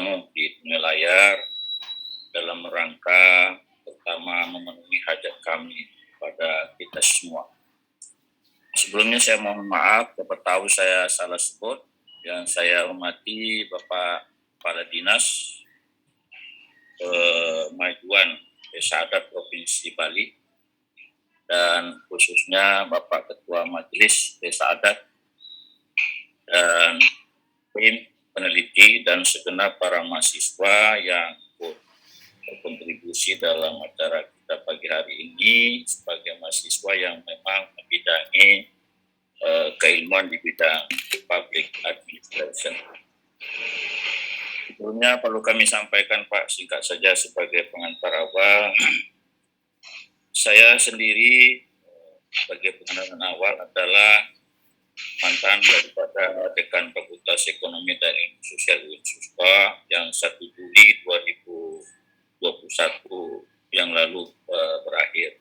ketemu di dunia layar dalam rangka pertama memenuhi hajat kami pada kita semua. Sebelumnya saya mohon maaf, dapat tahu saya salah sebut. Yang saya hormati Bapak Kepala Dinas Kemajuan Desa Adat Provinsi Bali, dan khususnya Bapak Ketua Majelis Desa Adat dan tim peneliti dan segenap para mahasiswa yang berkontribusi dalam acara kita pagi hari ini sebagai mahasiswa yang memang membidangi keilmuan di bidang public administration. Sebelumnya perlu kami sampaikan Pak, singkat saja sebagai pengantar awal. Saya sendiri sebagai pengantar awal adalah mantan daripada Dekan Fakultas Ekonomi dan Ilmu Sosial UIN yang 1 Juli 2021 yang lalu berakhir.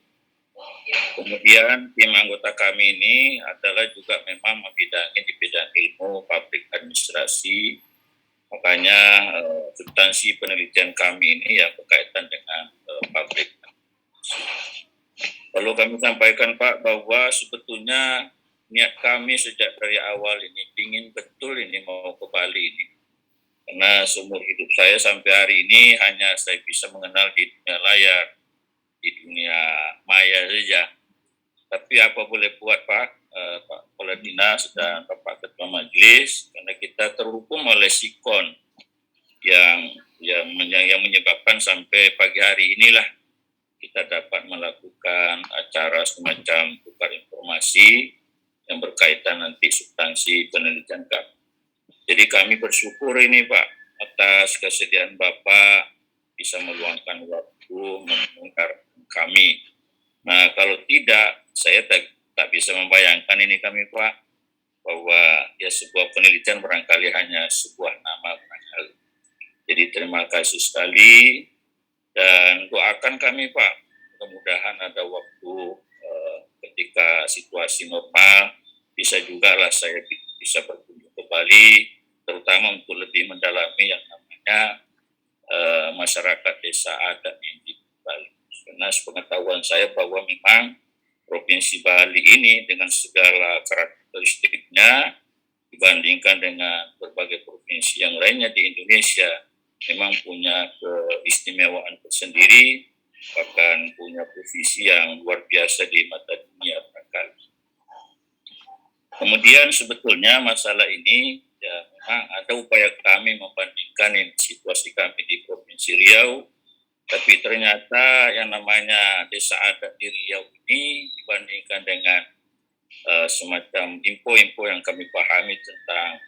Kemudian tim anggota kami ini adalah juga memang membidangi di bidang ilmu publik administrasi. Makanya substansi penelitian kami ini ya berkaitan dengan publik. Perlu kami sampaikan Pak bahwa sebetulnya niat kami sejak dari awal ini ingin betul ini mau ke Bali ini. Karena seumur hidup saya sampai hari ini hanya saya bisa mengenal di dunia layar, di dunia maya saja. Tapi apa boleh buat Pak, Pak Kepala Dinas dan Bapak Ketua Majelis, karena kita terhukum oleh sikon yang menyebabkan sampai pagi hari inilah kita dapat melakukan acara semacam tukar informasi yang berkaitan nanti substansi penelitian kami. Jadi kami bersyukur ini Pak atas kesediaan Bapak bisa meluangkan waktu mendengarkan kami. Nah kalau tidak, saya tak bisa membayangkan ini kami Pak, bahwa ya sebuah penelitian barangkali hanya sebuah nama barangkali. Jadi terima kasih sekali dan doakan kami Pak, mudah-mudahan ada waktu ketika situasi normal bisa juga lah saya bisa berkunjung ke Bali, terutama untuk lebih mendalami yang namanya masyarakat desa adat di Bali. Karena sepengetahuan saya bahwa memang Provinsi Bali ini dengan segala karakteristiknya dibandingkan dengan berbagai provinsi yang lainnya di Indonesia memang punya keistimewaan tersendiri, bahkan punya posisi yang luar biasa di mata dunia barangkali. Kemudian sebetulnya masalah ini ya memang ada upaya kami membandingkan situasi kami di Provinsi Riau, tapi ternyata yang namanya desa adat di Riau ini dibandingkan dengan semacam info-info yang kami pahami tentang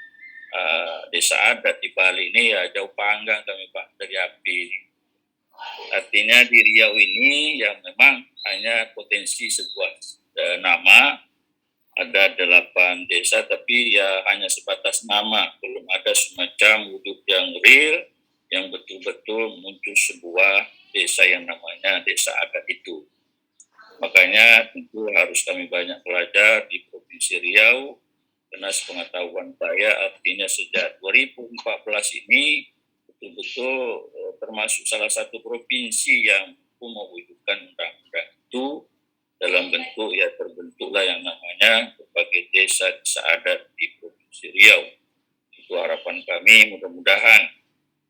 desa adat di Bali ini ya jauh panggang kami Pak dari api ini. Artinya di Riau ini yang memang hanya potensi sebuah nama, ada 8 desa tapi ya hanya sebatas nama, belum ada semacam wujud yang real yang betul-betul muncul sebuah desa yang namanya desa adat itu. Makanya tentu harus kami banyak belajar di Provinsi Riau, karena sepengetahuan saya artinya sejak 2014 ini betul-betul termasuk salah satu provinsi yang mewujudkan undang-undang itu dalam bentuk ya terbentuklah yang namanya berbagai desa adat di Provinsi Riau. Itu harapan kami, mudah-mudahan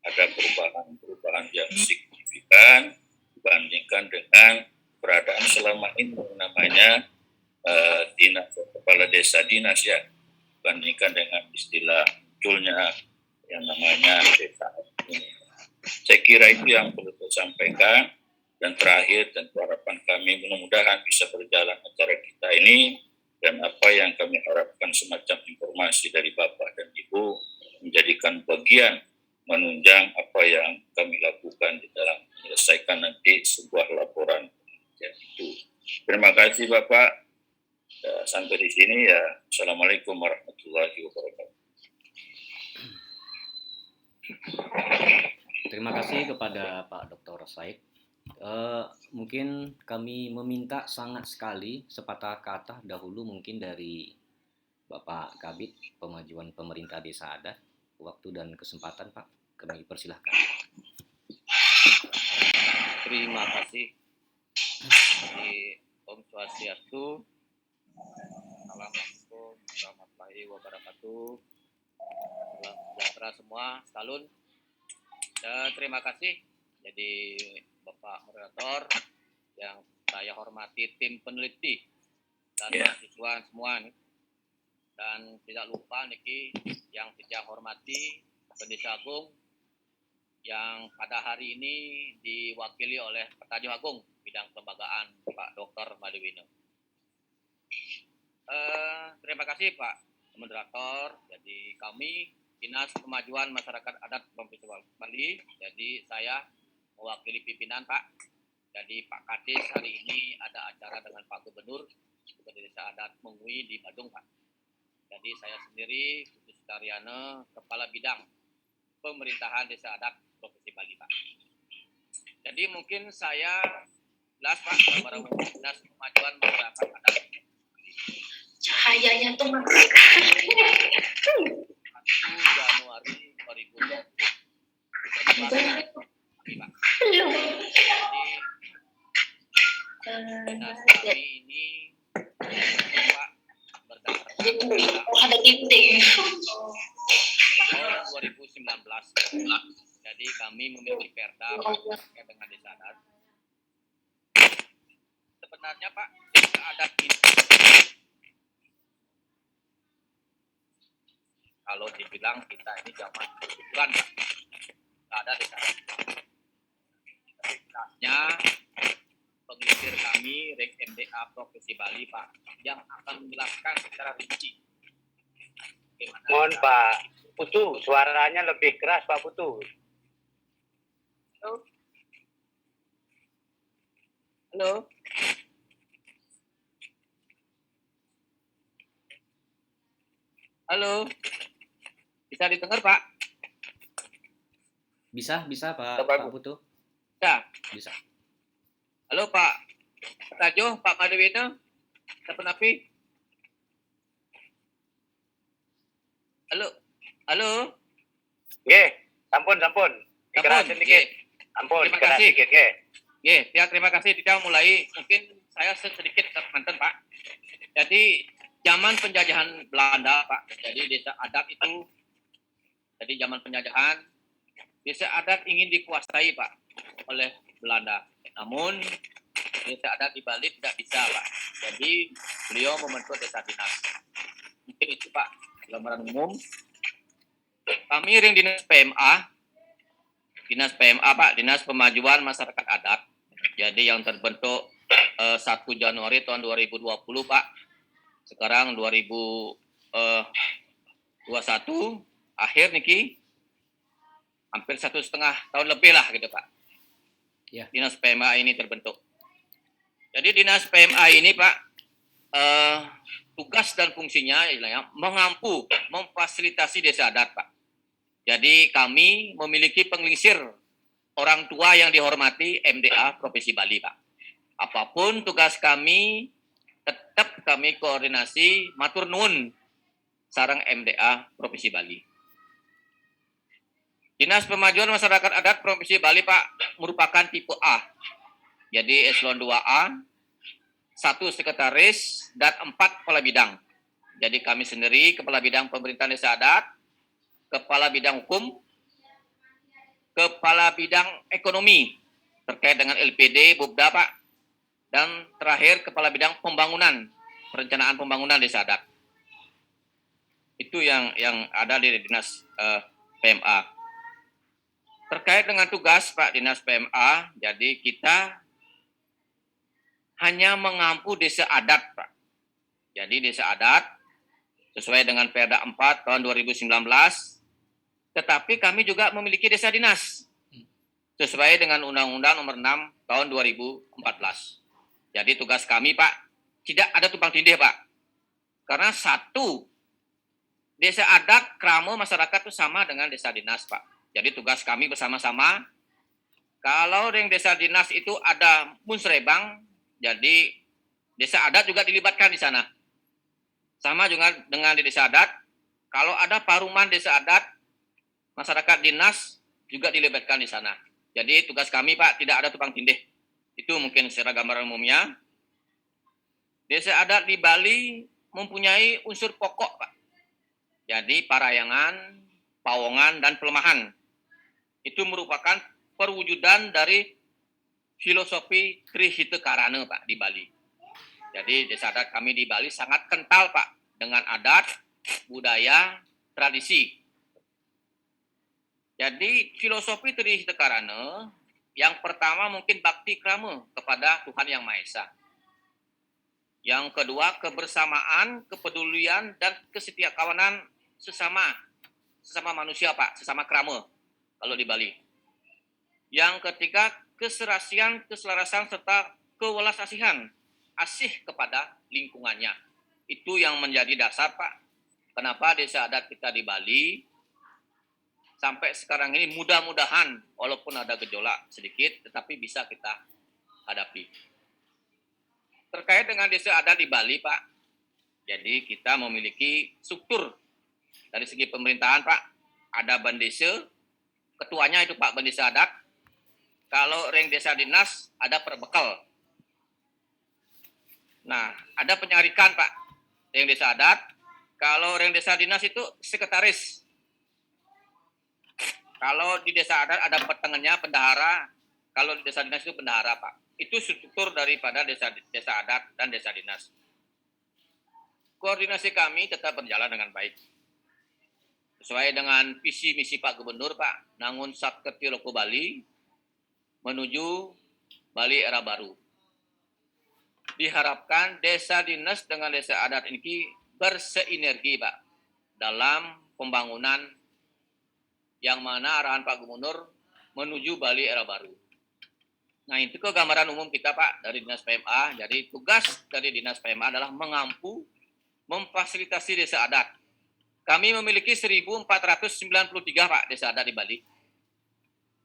ada perubahan yang signifikan dibandingkan dengan keberadaan selama ini namanya dinas kepala desa dinas ya, dibandingkan dengan istilah munculnya yang namanya desa ini. Saya kira itu yang perlu saya sampaikan, dan terakhir tentu harapan kami mudah-mudahan bisa berjalan acara kita ini dan apa yang kami harapkan semacam informasi dari Bapak dan Ibu menjadikan bagian menunjang apa yang kami lakukan di dalam menyelesaikan nanti sebuah laporan itu. Terima kasih Bapak. Sampai di sini ya. Assalamualaikum warahmatullahi wabarakatuh. Terima kasih kepada Pak Dr. Said. Mungkin kami meminta sangat sekali sepatah kata dahulu mungkin dari Bapak Kabid Pemajuan Pemerintah Desa Adat. Waktu dan kesempatan Pak Kami persilahkan. Terima kasih. Om Swastiastu. Assalamualaikum warahmatullahi wabarakatuh. Salam sejahtera semua, salun. Dan terima kasih. Jadi Bapak Moderator yang saya hormati, tim peneliti dan mahasiswa semua nih. Dan tidak lupa niki yang saya hormati Pendeta Agung yang pada hari ini diwakili oleh Pertajung Agung bidang kelembagaan Pak Dr. Maliwino. Terima kasih Pak Moderator. Jadi kami Dinas Kemajuan Masyarakat Adat Provinsi Bali. Jadi saya mewakili pimpinan Pak. Jadi Pak Kadis hari ini ada acara dengan Pak Gubernur Seperti Desa Adat Mengui di Badung Pak. Jadi saya sendiri Putu Sutaryana, Kepala Bidang Pemerintahan Desa Adat Provinsi Bali Pak. Jadi mungkin saya jelas Pak gambaran Dinas Kemajuan Masyarakat Adat. Cahayanya tuh 1 Januari 2020. Jadi Pak. Jadi dinas kami ini Pak berdasarkan ada ginting. tahun 2019. Jadi kami memiliki perda terkait dengan desa adat. Sebenarnya Pak, desa adat ini kalau dibilang kita ini zaman kebetulan Pak, nggak ada desa adat. Sebenarnya pengisir kami Rek MDA Provinsi Bali Pak yang akan menjelaskan secara rinci. Mohon Pak Putu, suaranya lebih keras Pak Putu. Halo. Halo. Bisa didengar Pak? Bisa Pak Putu. Ya. Bisa. Halo Pak Tajo, Pak Maliwino, Sampun Api. Halo. Sampun. Dikeras sedikit. Sampun, Terima dikeras kasih. sedikit, Ya, terima kasih. Kita mulai. Mungkin saya sedikit mantan Pak. Jadi zaman penjajahan Belanda Pak. Jadi desa adat itu, jadi zaman penjajahan desa adat ingin dikuasai Pak oleh Belanda. Namun desa adat di Bali tidak bisa Pak. Jadi beliau membentuk desa dinas. Mungkin itu Pak gambaran umum. Kami ring dinas PMA Pak, Dinas Pemajuan Masyarakat Adat. Jadi yang terbentuk 1 Januari tahun 2020 Pak. Sekarang 2021 akhir niki hampir 1,5 tahun lebih lah gitu Pak. Ya. Dinas PMA ini terbentuk. Jadi Dinas PMA ini Pak tugas dan fungsinya ya, memfasilitasi desa adat Pak. Jadi kami memiliki pengelisir orang tua yang dihormati MDA Provinsi Bali Pak. Apapun tugas kami, tetap kami koordinasi matur nuwun sareng MDA Provinsi Bali. Dinas Pemajuan Masyarakat Adat Provinsi Bali Pak merupakan tipe A. Jadi eselon 2A, 1 sekretaris dan 4 kepala bidang. Jadi kami sendiri kepala bidang pemerintahan desa adat, kepala bidang hukum, kepala bidang ekonomi terkait dengan LPD, Bubda Pak, dan terakhir kepala bidang pembangunan, perencanaan pembangunan desa adat. Itu yang ada di Dinas PMA. Terkait dengan tugas Pak Dinas PMA, jadi kita hanya mengampu desa adat Pak. Jadi desa adat sesuai dengan Perda 4 tahun 2019, tetapi kami juga memiliki desa dinas sesuai dengan Undang-Undang Nomor 6 tahun 2014. Jadi tugas kami Pak tidak ada tumpang tindih Pak. Karena 1 desa adat kramo masyarakat itu sama dengan desa dinas Pak. Jadi tugas kami bersama-sama. Kalau yang desa dinas itu ada musrebang, jadi desa adat juga dilibatkan di sana. Sama juga dengan di desa adat, kalau ada paruman desa adat, masyarakat dinas juga dilibatkan di sana. Jadi tugas kami Pak tidak ada tukang tindih. Itu mungkin secara gambaran umumnya. Desa adat di Bali mempunyai unsur pokok Pak. Jadi parayangan, pawongan, dan pelemahan. Itu merupakan perwujudan dari filosofi Trihita Karana Pak di Bali. Jadi desa adat kami di Bali sangat kental Pak dengan adat, budaya, tradisi. Jadi filosofi Trihita Karana yang pertama mungkin bakti krama kepada Tuhan Yang Maha Esa. Yang kedua kebersamaan, kepedulian, dan kesetiakawanan sesama manusia Pak, sesama krama kalau di Bali. Yang ketiga keserasian, keselarasan, serta kewelas asihan, asih kepada lingkungannya. Itu yang menjadi dasar Pak. Kenapa desa adat kita di Bali sampai sekarang ini mudah-mudahan walaupun ada gejolak sedikit tetapi bisa kita hadapi. Terkait dengan desa adat di Bali Pak, jadi kita memiliki struktur dari segi pemerintahan Pak. Ada bandesa, ketuanya itu Pak bandesa adat. Kalau ring desa dinas ada perbekal. Nah, ada penyarikan Pak, ring desa adat. Kalau ring desa dinas itu sekretaris. Kalau di desa adat ada petengennya bendahara. Kalau di desa dinas itu bendahara Pak. Itu struktur daripada desa adat dan desa dinas. Koordinasi kami tetap berjalan dengan baik. Sesuai dengan visi misi Pak Gubernur Pak, Nangun Satketi Loko Bali menuju Bali era baru. Diharapkan desa dinas dengan desa adat ini bersinergi Pak dalam pembangunan yang mana arahan Pak Gubernur menuju Bali era baru. Nah itu gambaran umum kita Pak dari Dinas PMA. Jadi tugas dari Dinas PMA adalah memfasilitasi desa adat. Kami memiliki 1.493 Pak desa adat di Bali.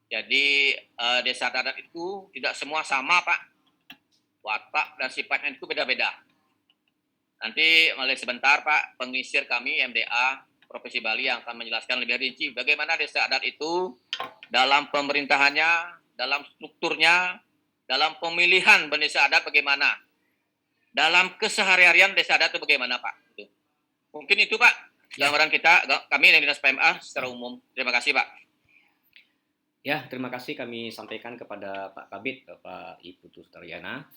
Jadi desa adat itu tidak semua sama Pak. Watak dan sifatnya itu beda-beda. Nanti mulai sebentar Pak pengisir kami MDA Provinsi Bali yang akan menjelaskan lebih rinci bagaimana desa adat itu dalam pemerintahannya, dalam strukturnya, dalam pemilihan desa adat bagaimana, dalam keseharian desa adat itu bagaimana Pak. Mungkin itu Pak gambaran kami dari Dinas PMA secara umum. Terima kasih Pak. Ya, terima kasih kami sampaikan kepada Pak Kabid, Bapak Ibu Sustaryana.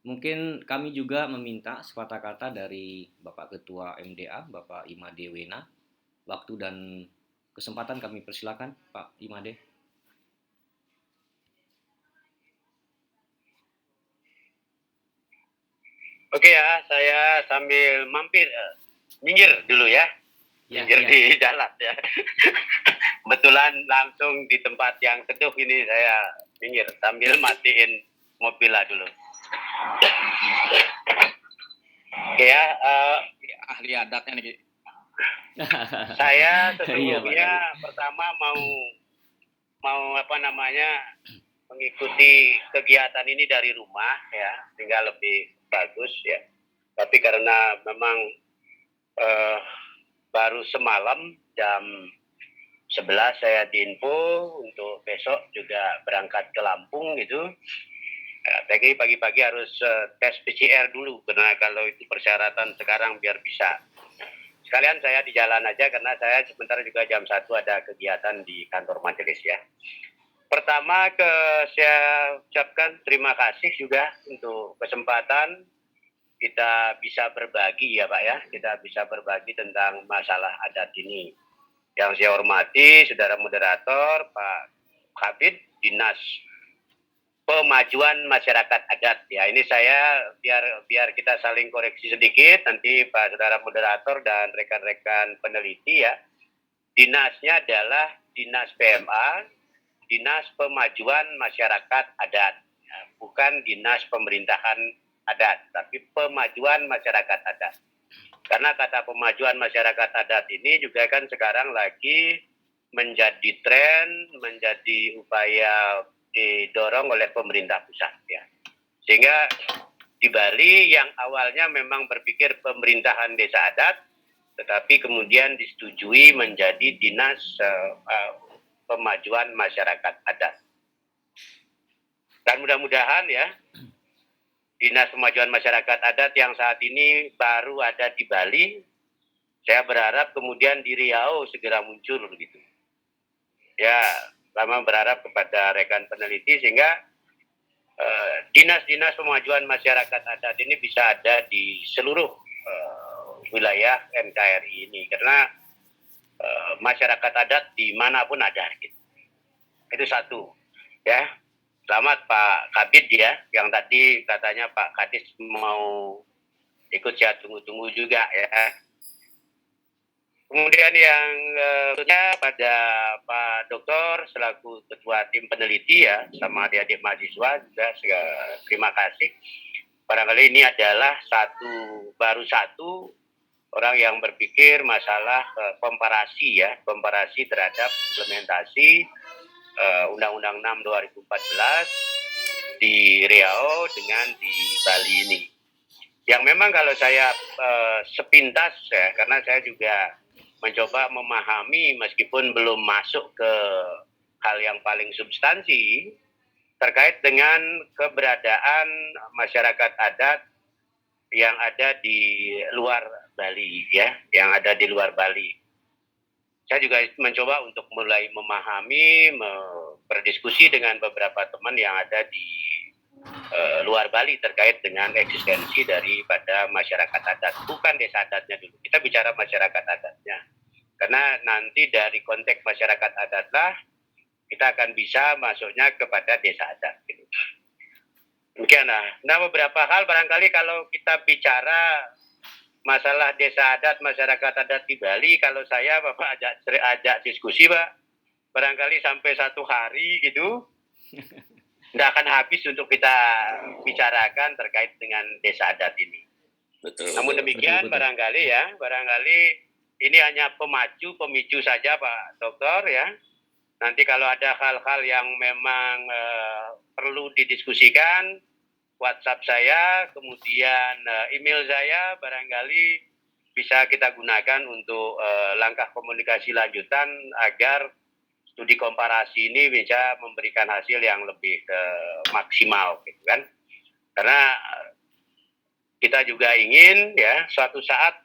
Mungkin kami juga meminta sepatah kata dari Bapak Ketua MDA, Bapak Imade Wena. Waktu dan kesempatan kami persilakan, Pak Imade. Oke ya, saya sambil minggir dulu ya. Minggir di jalan ya. Kebetulan langsung di tempat yang teduh ini saya minggir sambil matiin mobil lah dulu. Oke ya, ahli adatnya nih. Saya sesungguhnya pertama mau mengikuti kegiatan ini dari rumah ya, sehingga lebih bagus ya. Tapi karena memang baru semalam jam 11 saya diinfo untuk besok juga berangkat ke Lampung gitu. Pagi-pagi harus tes PCR dulu karena kalau itu persyaratan sekarang biar bisa. Sekalian saya di jalan aja karena saya sebentar juga jam 1 ada kegiatan di kantor majelis ya. Pertama saya ucapkan terima kasih juga untuk kesempatan kita bisa berbagi ya Pak ya. Kita bisa berbagi tentang masalah adat ini. Yang saya hormati saudara moderator Pak Kabid Dinas Pemajuan Masyarakat Adat ya. Ini saya biar kita saling koreksi sedikit nanti Pak saudara moderator dan rekan-rekan peneliti ya. Dinasnya adalah Dinas PMA, Dinas Pemajuan Masyarakat Adat. Ya, bukan Dinas Pemerintahan Adat, tapi Pemajuan Masyarakat Adat. Karena kata pemajuan masyarakat adat ini juga kan sekarang lagi menjadi tren, menjadi upaya didorong oleh pemerintah pusat ya. Sehingga di Bali yang awalnya memang berpikir pemerintahan desa adat, tetapi kemudian disetujui menjadi dinas Pemajuan Masyarakat Adat. Dan mudah-mudahan ya, Dinas Pemajuan Masyarakat Adat yang saat ini baru ada di Bali, saya berharap kemudian di Riau segera muncul begitu. Ya, lama berharap kepada rekan peneliti sehingga dinas-dinas pemajuan masyarakat adat ini bisa ada di seluruh wilayah NKRI ini, karena masyarakat adat dimanapun ada. Gitu. Itu satu. Ya, selamat Pak Kabid ya, yang tadi katanya Pak Kadis mau ikut saya tunggu-tunggu juga ya. Kemudian yang pada Pak Dokter selaku Ketua Tim Peneliti ya, sama adik-adik mahasiswa juga terima kasih. Barangkali ini adalah baru satu orang yang berpikir masalah komparasi ya, komparasi terhadap implementasi Undang-Undang 6 2014 di Riau dengan di Bali ini. Yang memang kalau saya sepintas ya, karena saya juga mencoba memahami meskipun belum masuk ke hal yang paling substansi terkait dengan keberadaan masyarakat adat yang ada di luar Bali ya, yang ada di luar Bali. Saya juga mencoba untuk mulai memahami, berdiskusi dengan beberapa teman yang ada di luar Bali terkait dengan eksistensi daripada masyarakat adat. Bukan desa adatnya dulu, kita bicara masyarakat adatnya. Karena nanti dari konteks masyarakat adatlah kita akan bisa masuknya kepada desa adat. Gitu. Mungkin nah beberapa hal barangkali kalau kita bicara masalah desa adat, masyarakat adat di Bali, kalau saya Bapak ajak diskusi Pak, barangkali sampai 1 hari gitu, tidak akan habis untuk kita bicarakan terkait dengan desa adat ini. Betul. Namun demikian betul. barangkali ini hanya pemicu saja Pak Dokter ya. Nanti kalau ada hal-hal yang memang perlu didiskusikan, WhatsApp saya, kemudian email saya, barangkali bisa kita gunakan untuk langkah komunikasi lanjutan agar studi komparasi ini bisa memberikan hasil yang lebih maksimal, gitu kan? Karena kita juga ingin ya suatu saat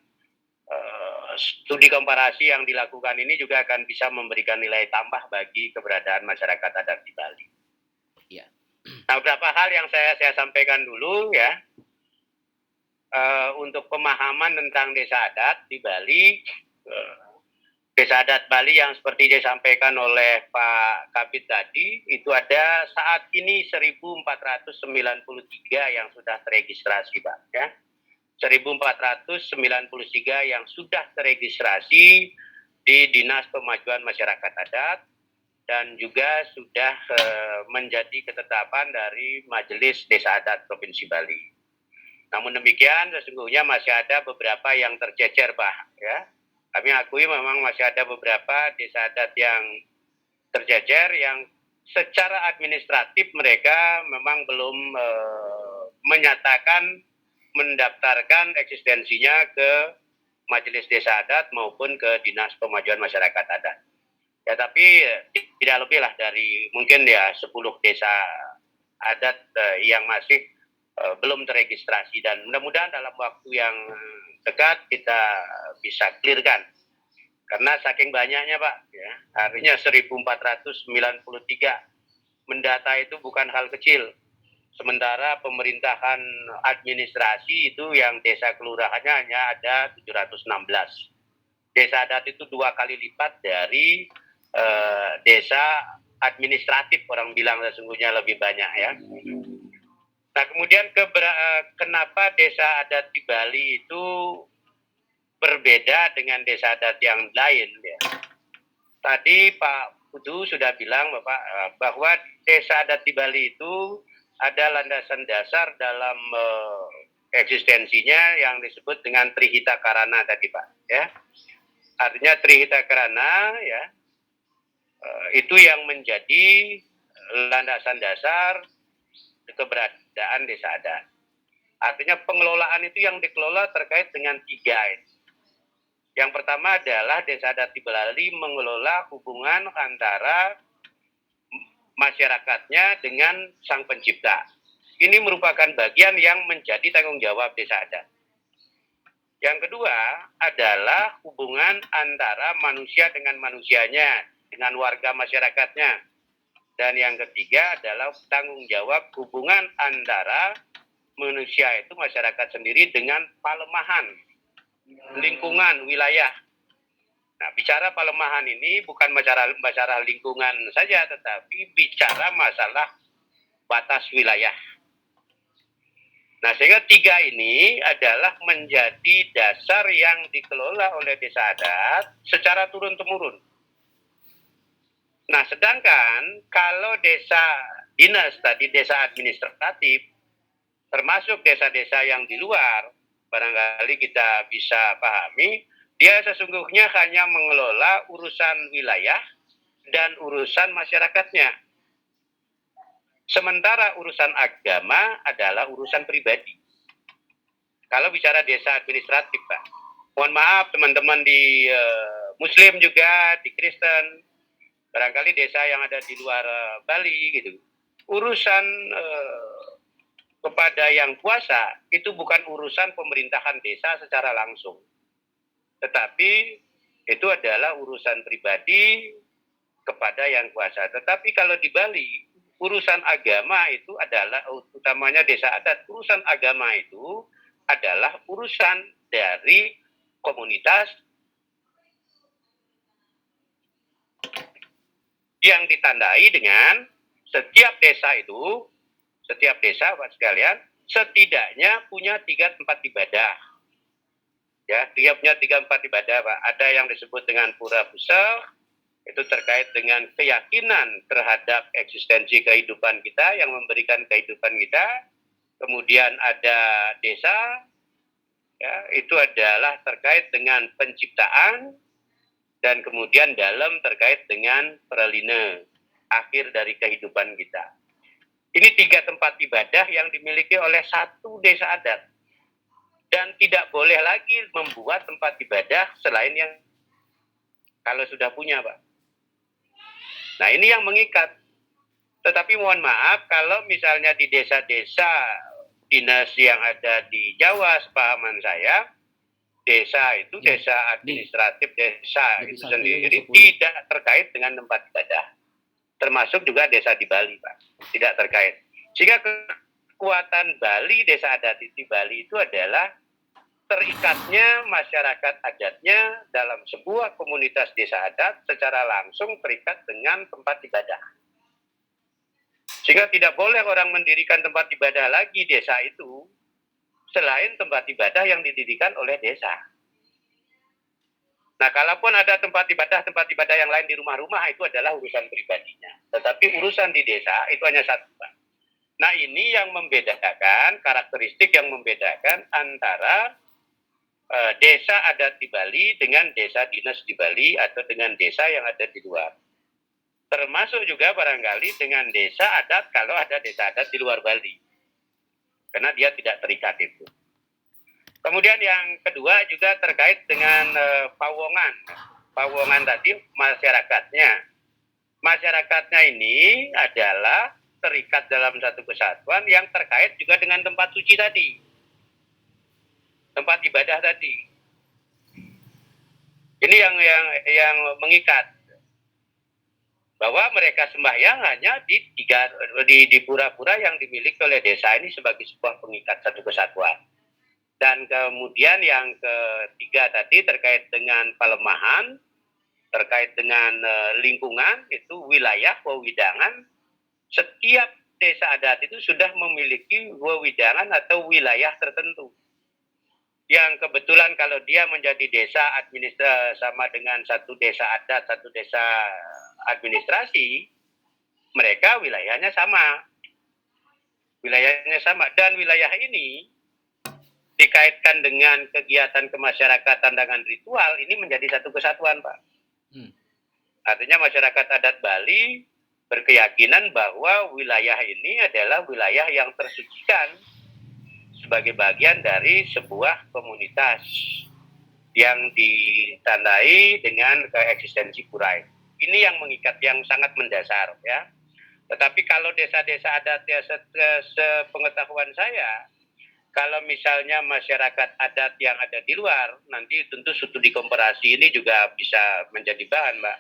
studi komparasi yang dilakukan ini juga akan bisa memberikan nilai tambah bagi keberadaan masyarakat adat di Bali. Ya. Nah, beberapa hal yang saya sampaikan dulu ya untuk pemahaman tentang desa adat di Bali. Desa adat Bali yang seperti disampaikan oleh Pak Kabid tadi, itu ada saat ini 1.493 yang sudah teregistrasi, Pak. Ya. 1.493 yang sudah teregistrasi di Dinas Pemajuan Masyarakat Adat dan juga sudah menjadi ketetapan dari Majelis Desa Adat Provinsi Bali. Namun demikian, sesungguhnya masih ada beberapa yang tercecer, Pak. Ya. Kami akui memang masih ada beberapa desa adat yang tercecer yang secara administratif mereka memang belum menyatakan mendaftarkan eksistensinya ke Majelis Desa Adat maupun ke Dinas Pemajuan Masyarakat Adat. Ya tapi tidak lebih lah dari mungkin ya 10 desa adat yang masih belum teregistrasi dan mudah-mudahan dalam waktu yang dekat kita bisa clearkan. Karena saking banyaknya Pak, ya, artinya 1.493 mendata itu bukan hal kecil. Sementara pemerintahan administrasi itu yang desa kelurahannya hanya ada 716. Desa adat itu 2 kali lipat dari desa administratif, orang bilang sesungguhnya lebih banyak ya. Nah kemudian kenapa desa adat di Bali itu berbeda dengan desa adat yang lain ya. Tadi Pak Putu sudah bilang Bapak bahwa desa adat di Bali itu ada landasan dasar dalam eksistensinya yang disebut dengan Trihita Karana tadi Pak ya. Artinya Trihita Karana ya itu yang menjadi landasan dasar keberadaan desa adat. Artinya pengelolaan itu yang dikelola terkait dengan 3. Yang pertama adalah Desa Adat di Bali mengelola hubungan antara masyarakatnya dengan Sang Pencipta. Ini merupakan bagian yang menjadi tanggung jawab Desa Adat. Yang kedua adalah hubungan antara manusia dengan manusianya, dengan warga masyarakatnya. Dan yang ketiga adalah tanggung jawab hubungan antara manusia itu masyarakat sendiri dengan palemahan, lingkungan, wilayah. Nah, bicara palemahan ini bukan masalah lingkungan saja, tetapi bicara masalah batas wilayah. Nah, sehingga tiga ini adalah menjadi dasar yang dikelola oleh Desa Adat secara turun-temurun. Nah, sedangkan kalau desa dinas tadi, desa administratif, termasuk desa-desa yang di luar, barangkali kita bisa pahami, dia sesungguhnya hanya mengelola urusan wilayah dan urusan masyarakatnya. Sementara urusan agama adalah urusan pribadi. Kalau bicara desa administratif, Pak, mohon maaf teman-teman di Muslim juga, di Kristen, barangkali desa yang ada di luar Bali gitu. Urusan kepada yang kuasa itu bukan urusan pemerintahan desa secara langsung. Tetapi itu adalah urusan pribadi kepada yang kuasa. Tetapi kalau di Bali, urusan agama itu adalah, utamanya Desa Adat, urusan agama itu adalah urusan dari komunitas yang ditandai dengan setiap desa itu, setiap desa Pak sekalian, setidaknya punya 3 tempat ibadah. Ya, dia punya 3 tempat ibadah, Pak. Ada yang disebut dengan pura pusat, itu terkait dengan keyakinan terhadap eksistensi kehidupan kita, yang memberikan kehidupan kita. Kemudian ada desa, ya, itu adalah terkait dengan penciptaan, dan kemudian dalam terkait dengan peralina, akhir dari kehidupan kita. Ini 3 tempat ibadah yang dimiliki oleh satu desa adat. Dan tidak boleh lagi membuat tempat ibadah selain yang kalau sudah punya, Pak. Nah, ini yang mengikat. Tetapi mohon maaf, kalau misalnya di desa-desa dinas yang ada di Jawa, sepahaman saya, desa itu desa administratif desa itu sendiri tidak terkait dengan tempat ibadah, termasuk juga desa di Bali, Pak, tidak terkait. Sehingga kekuatan Bali, desa adat di Bali itu adalah terikatnya masyarakat adatnya dalam sebuah komunitas desa adat secara langsung terikat dengan tempat ibadah. Sehingga tidak boleh orang mendirikan tempat ibadah lagi desa itu selain tempat ibadah yang didirikan oleh desa. Nah, kalaupun ada tempat ibadah yang lain di rumah-rumah, itu adalah urusan pribadinya. Tetapi urusan di desa itu hanya satu, Pak. Nah, ini yang membedakan, karakteristik yang membedakan antara desa adat di Bali dengan desa dinas di Bali atau dengan desa yang ada di luar. Termasuk juga barangkali dengan desa adat kalau ada desa adat di luar Bali. Karena dia tidak terikat itu. Kemudian yang kedua juga terkait dengan pawongan. Pawongan tadi masyarakatnya. Masyarakatnya ini adalah terikat dalam satu kesatuan yang terkait juga dengan tempat suci tadi. Tempat ibadah tadi. Ini yang mengikat. Bahwa mereka sembahyang hanya di pura-pura yang dimiliki oleh desa ini sebagai sebuah pengikat satu kesatuan. Dan kemudian yang ketiga tadi terkait dengan palemahan, terkait dengan lingkungan, itu wilayah wewidangan. Setiap desa adat itu sudah memiliki wewidangan atau wilayah tertentu. Yang kebetulan kalau dia menjadi desa administrasi sama dengan satu desa adat, satu desa administrasi, mereka wilayahnya sama. Wilayahnya sama. Dan wilayah ini dikaitkan dengan kegiatan kemasyarakatan dengan ritual, ini menjadi satu kesatuan, Pak. Artinya masyarakat adat Bali berkeyakinan bahwa wilayah ini adalah wilayah yang tersucikan sebagai bagian dari sebuah komunitas. yang ditandai dengan eksistensi pura. Ini yang mengikat, yang sangat mendasar ya. Tetapi kalau desa-desa adat ya sepengetahuan saya, kalau misalnya masyarakat adat yang ada di luar, nanti tentu studi komparasi ini juga bisa menjadi bahan, Mbak.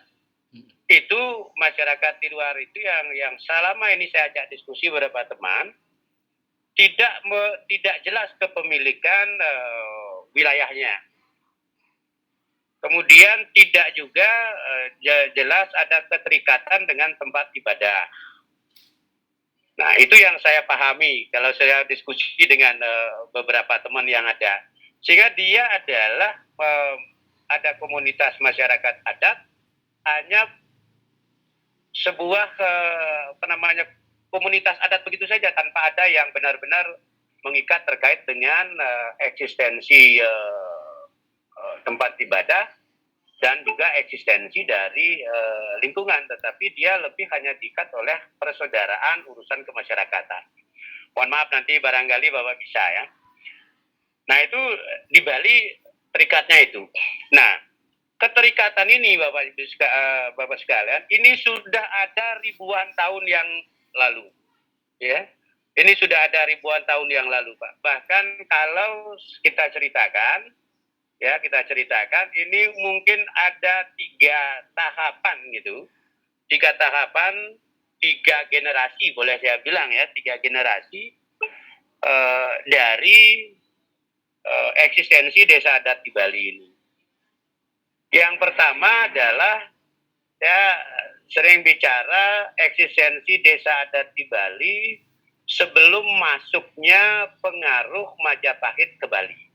Itu masyarakat di luar itu yang selama ini saya ajak diskusi beberapa teman, tidak jelas kepemilikan wilayahnya. Kemudian tidak juga jelas ada keterikatan dengan tempat ibadah. Nah, itu yang saya pahami kalau saya diskusi dengan beberapa teman yang ada. Sehingga dia adalah ada komunitas masyarakat adat, hanya sebuah komunitas adat begitu saja, tanpa ada yang benar-benar mengikat terkait dengan eksistensi tempat ibadah dan juga eksistensi dari lingkungan, tetapi dia lebih hanya diikat oleh persaudaraan urusan kemasyarakatan. Mohon maaf, nanti barangkali Bapak bisa ya. Nah, itu di Bali terikatnya itu. Nah, keterikatan ini Bapak sekalian, ini sudah ada ribuan tahun yang lalu. Ya. Ini sudah ada ribuan tahun yang lalu, Pak. Bahkan kalau kita ceritakan, ini mungkin ada 3 tahapan gitu. 3 tahapan, 3 generasi, boleh saya bilang ya, 3 generasi dari eksistensi desa adat di Bali ini. Yang pertama adalah, saya sering bicara eksistensi desa adat di Bali sebelum masuknya pengaruh Majapahit ke Bali.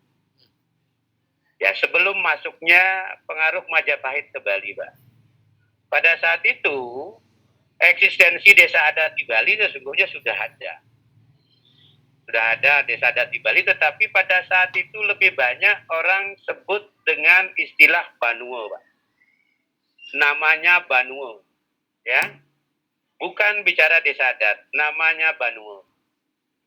Ya, sebelum masuknya pengaruh Majapahit ke Bali, Pak. Pada saat itu, eksistensi desa adat di Bali sesungguhnya sudah ada. Sudah ada desa adat di Bali, tetapi pada saat itu lebih banyak orang sebut dengan istilah Banuo, Pak. Namanya Banuo, ya. Bukan bicara desa adat, namanya Banuo.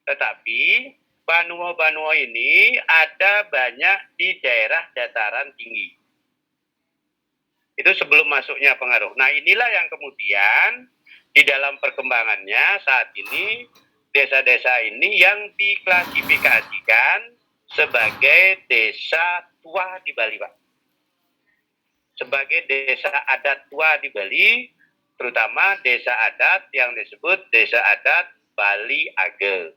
Tetapi Banuo ini ada banyak di daerah dataran tinggi. Itu sebelum masuknya pengaruh. Nah, inilah yang kemudian di dalam perkembangannya saat ini desa-desa ini yang diklasifikasikan sebagai desa tua di Bali, Pak. Sebagai desa adat tua di Bali, terutama desa adat yang disebut desa adat Bali Age.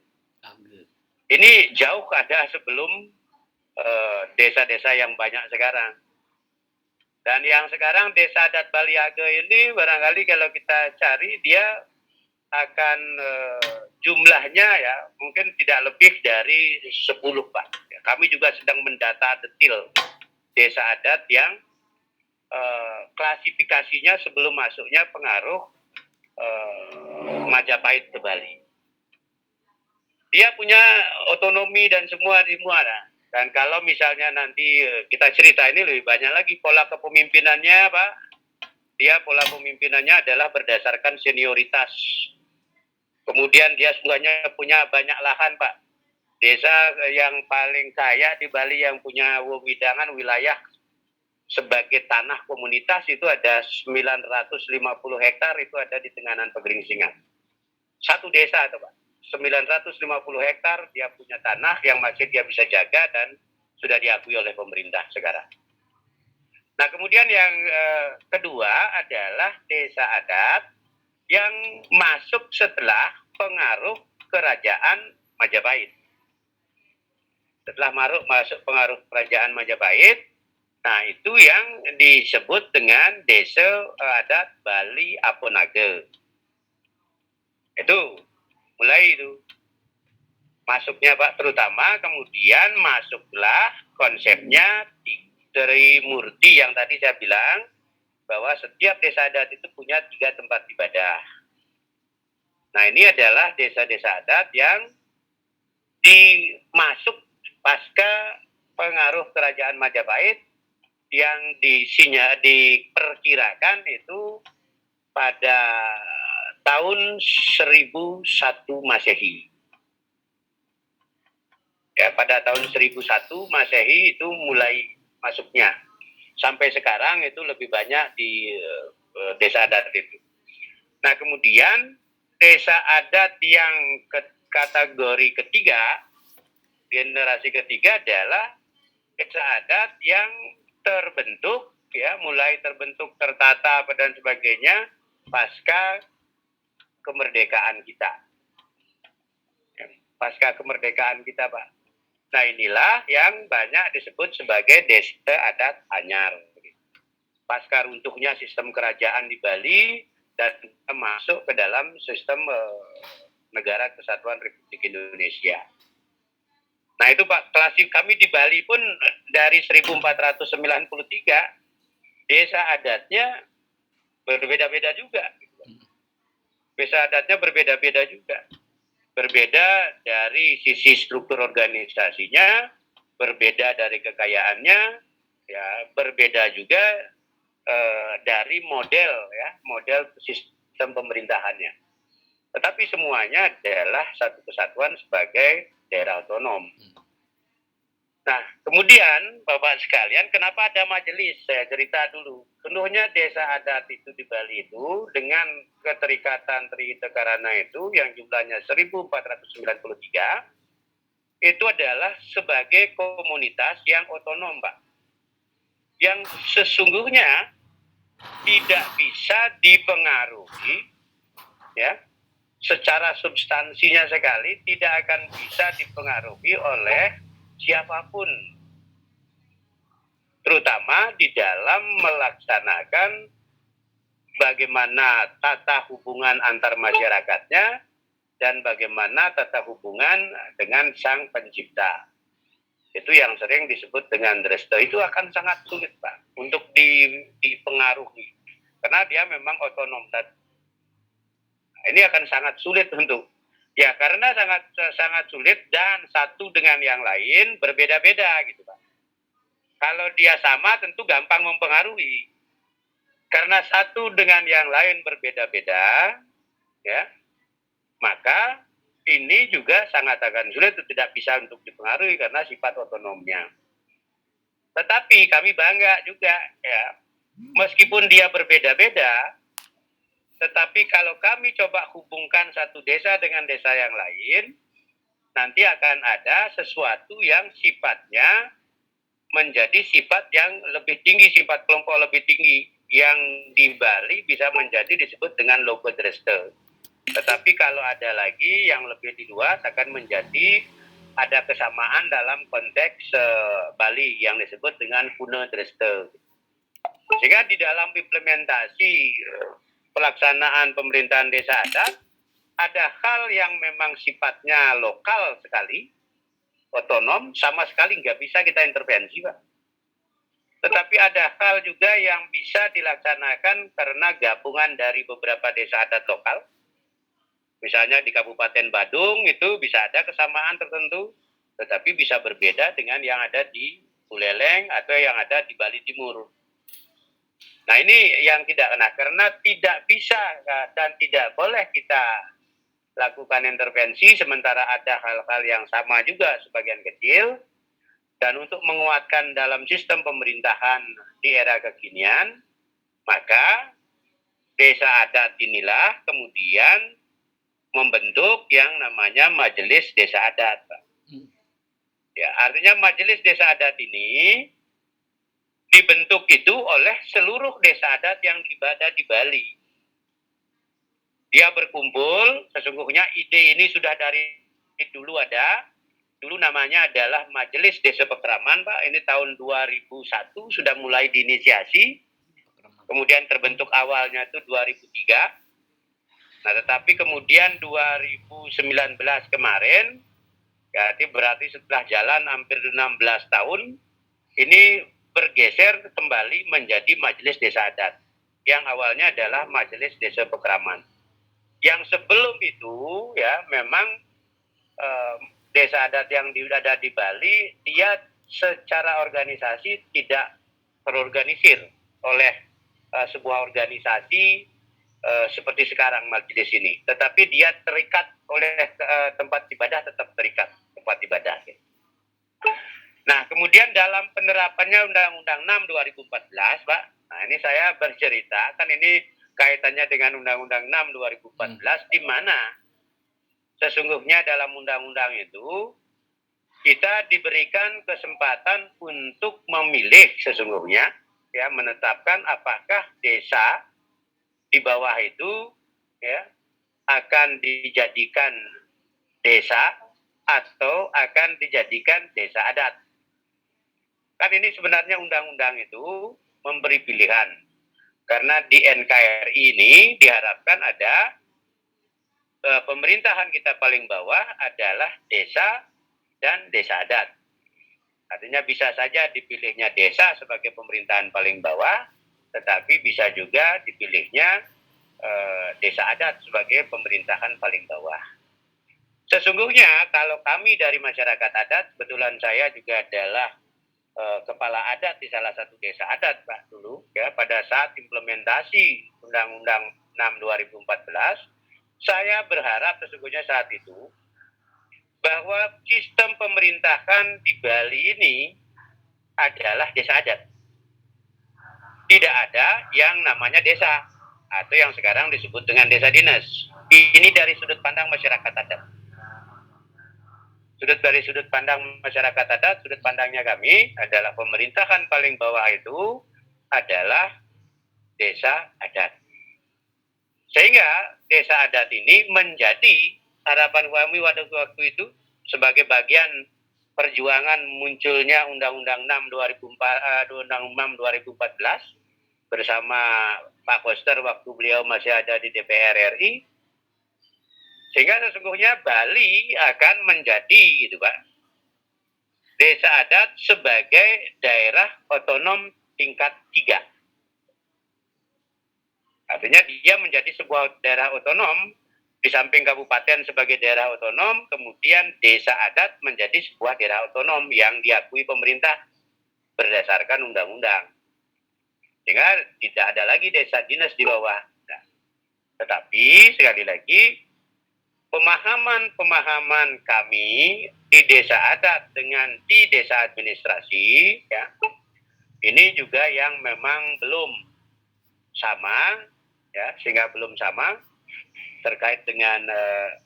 Ini jauh ada sebelum desa-desa yang banyak sekarang. Dan yang sekarang desa adat Bali Age ini barangkali kalau kita cari dia akan jumlahnya ya mungkin tidak lebih dari 10, Pak. Ya, kami juga sedang mendata detail desa adat yang klasifikasinya sebelum masuknya pengaruh Majapahit ke Bali. Dia punya otonomi dan semua. Dan kalau misalnya nanti kita cerita ini lebih banyak lagi pola kepemimpinannya, Pak. Dia pola pemimpinannya adalah berdasarkan senioritas. Kemudian dia sungguhnya punya banyak lahan, Pak. Desa yang paling kaya di Bali yang punya wewidangan wilayah sebagai tanah komunitas itu ada 950 hektar, itu ada di Tenganan Pegeringsingan. Satu desa itu, Pak. 950 hektar dia punya tanah yang masih dia bisa jaga dan sudah diakui oleh pemerintah sekarang. Nah, kemudian yang kedua adalah desa adat yang masuk setelah pengaruh kerajaan Majapahit. Setelah masuk pengaruh kerajaan Majapahit, nah itu yang disebut dengan desa adat Bali Aponage. Itu mulai itu masuknya, Pak, terutama kemudian masuklah konsepnya Trimurti yang tadi saya bilang bahwa setiap desa adat itu punya 3 tempat ibadah. Nah, ini adalah desa-desa adat yang dimasuk pasca pengaruh kerajaan Majapahit yang diperkirakan itu pada tahun 1001 Masehi. Ya, pada tahun 1001 Masehi itu mulai masuknya. Sampai sekarang itu lebih banyak di desa adat itu. Nah, kemudian desa adat yang kategori ketiga, generasi ketiga adalah desa adat yang terbentuk, ya, mulai terbentuk, tertata dan sebagainya pasca kemerdekaan kita. Pasca kemerdekaan kita, Pak. Nah, inilah yang banyak disebut sebagai desa adat anyar. Pasca runtuhnya sistem kerajaan di Bali dan masuk ke dalam sistem Negara Kesatuan Republik Indonesia. Nah, itu Pak, klasik kami di Bali pun dari 1493 desa adatnya berbeda-beda juga. Desa adatnya berbeda-beda juga. Berbeda dari sisi struktur organisasinya, berbeda dari kekayaannya, ya, berbeda juga dari model sistem pemerintahannya. Tetapi semuanya adalah satu kesatuan sebagai daerah otonom. Nah, kemudian Bapak sekalian, kenapa ada majelis? Saya cerita dulu. Seluruhnya desa adat itu di Bali itu dengan keterikatan Tritekarana itu yang jumlahnya 1493 itu adalah sebagai komunitas yang otonom, Pak. Yang sesungguhnya tidak bisa dipengaruhi, ya, secara substansinya sekali tidak akan bisa dipengaruhi oleh siapapun, terutama di dalam melaksanakan bagaimana tata hubungan antar masyarakatnya dan bagaimana tata hubungan dengan sang pencipta. Itu yang sering disebut dengan dresta. Itu akan sangat sulit, Pak, untuk dipengaruhi. Karena dia memang otonom. Ini akan sangat sulit untuk, ya, karena sangat sulit dan satu dengan yang lain berbeda-beda gitu, Pak. Kalau dia sama tentu gampang mempengaruhi. Karena satu dengan yang lain berbeda-beda, ya, maka ini juga sangat akan sulit, tidak bisa untuk dipengaruhi karena sifat otonomnya. Tetapi kami bangga juga, ya, meskipun dia berbeda-beda, tetapi kalau kami coba hubungkan satu desa dengan desa yang lain, nanti akan ada sesuatu yang sifatnya menjadi sifat yang lebih tinggi, sifat kelompok lebih tinggi, yang di Bali bisa menjadi disebut dengan logodreste. Tetapi kalau ada lagi yang lebih di luar akan menjadi ada kesamaan dalam konteks Bali yang disebut dengan punadreste. Sehingga di dalam implementasi pelaksanaan pemerintahan desa adat ada hal yang memang sifatnya lokal sekali, otonom, sama sekali nggak bisa kita intervensi, Pak. Tetapi ada hal juga yang bisa dilaksanakan karena gabungan dari beberapa desa adat lokal. Misalnya di Kabupaten Badung itu bisa ada kesamaan tertentu, tetapi bisa berbeda dengan yang ada di Buleleng atau yang ada di Bali Timur. Nah, ini yang tidak kena, karena tidak bisa dan tidak boleh kita lakukan intervensi, sementara ada hal-hal yang sama juga sebagian kecil. Dan untuk menguatkan dalam sistem pemerintahan di era kekinian, maka desa adat inilah kemudian membentuk yang namanya Majelis Desa Adat, Pak. Ya, artinya Majelis Desa Adat ini dibentuk itu oleh seluruh desa adat yang berada di Bali. Dia berkumpul, sesungguhnya ide ini sudah dari dulu ada. Dulu namanya adalah Majelis Desa Pekraman, Pak. Ini tahun 2001 sudah mulai diinisiasi. Kemudian terbentuk awalnya itu 2003. Nah, tetapi kemudian 2019 kemarin, berarti setelah jalan hampir 16 tahun, ini bergeser kembali menjadi Majelis Desa Adat. Yang awalnya adalah Majelis Desa Pekraman. Yang sebelum itu, ya, memang desa adat yang ada di Bali, dia secara organisasi tidak terorganisir oleh sebuah organisasi seperti sekarang majelis ini, tetapi dia terikat oleh tempat ibadah, tetap terikat tempat ibadah. Nah, kemudian dalam penerapannya Undang-Undang 6 2014, Pak. Nah, ini saya bercerita, kan ini kaitannya dengan Undang-Undang 6 2014, di mana sesungguhnya dalam undang-undang itu kita diberikan kesempatan untuk memilih sesungguhnya, ya, menetapkan apakah desa di bawah itu, ya, akan dijadikan desa atau akan dijadikan desa adat. Kan ini sebenarnya undang-undang itu memberi pilihan. Karena di NKRI ini diharapkan ada pemerintahan kita paling bawah adalah desa dan desa adat. Artinya bisa saja dipilihnya desa sebagai pemerintahan paling bawah, tetapi bisa juga dipilihnya desa adat sebagai pemerintahan paling bawah. Sesungguhnya kalau kami dari masyarakat adat, kebetulan saya juga adalah kepala adat di salah satu desa adat, Pak, dulu, ya, pada saat implementasi Undang-Undang 6 2014, saya berharap sesungguhnya saat itu bahwa sistem pemerintahan di Bali ini adalah desa adat. Tidak ada yang namanya desa atau yang sekarang disebut dengan desa dinas. Ini dari sudut pandang masyarakat adat. Dari sudut pandang masyarakat adat, sudut pandangnya kami adalah pemerintahan paling bawah itu adalah desa adat. Sehingga desa adat ini menjadi harapan kami waktu itu sebagai bagian perjuangan munculnya Undang-Undang 6 2014 bersama Pak Koster waktu beliau masih ada di DPR RI. Sehingga sesungguhnya Bali akan menjadi gitu, Pak, desa adat sebagai daerah otonom tingkat 3. Artinya dia menjadi sebuah daerah otonom, di samping kabupaten sebagai daerah otonom, kemudian desa adat menjadi sebuah daerah otonom yang diakui pemerintah berdasarkan undang-undang. Sehingga tidak ada lagi desa dinas di bawah. Nah, tetapi sekali lagi, pemahaman kami di desa adat dengan di desa administrasi, ya, ini juga yang memang belum sama, ya, sehingga belum sama terkait dengan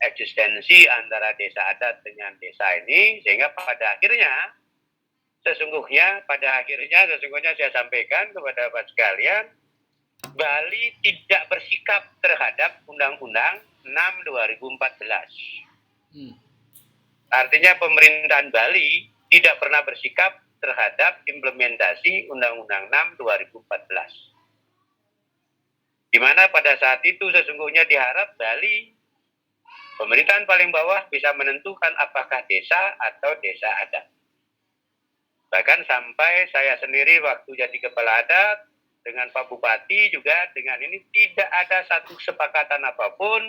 eksistensi antara desa adat dengan desa ini, sehingga pada akhirnya sesungguhnya saya sampaikan kepada Bapak sekalian, Bali tidak bersikap terhadap Undang-Undang 6 2014. Artinya pemerintahan Bali tidak pernah bersikap terhadap implementasi Undang-Undang 6 2014. Di mana pada saat itu sesungguhnya diharap Bali, pemerintahan paling bawah, bisa menentukan apakah desa atau desa adat. Bahkan sampai saya sendiri waktu jadi kepala adat, dengan Pak Bupati juga dengan ini tidak ada satu kesepakatan apapun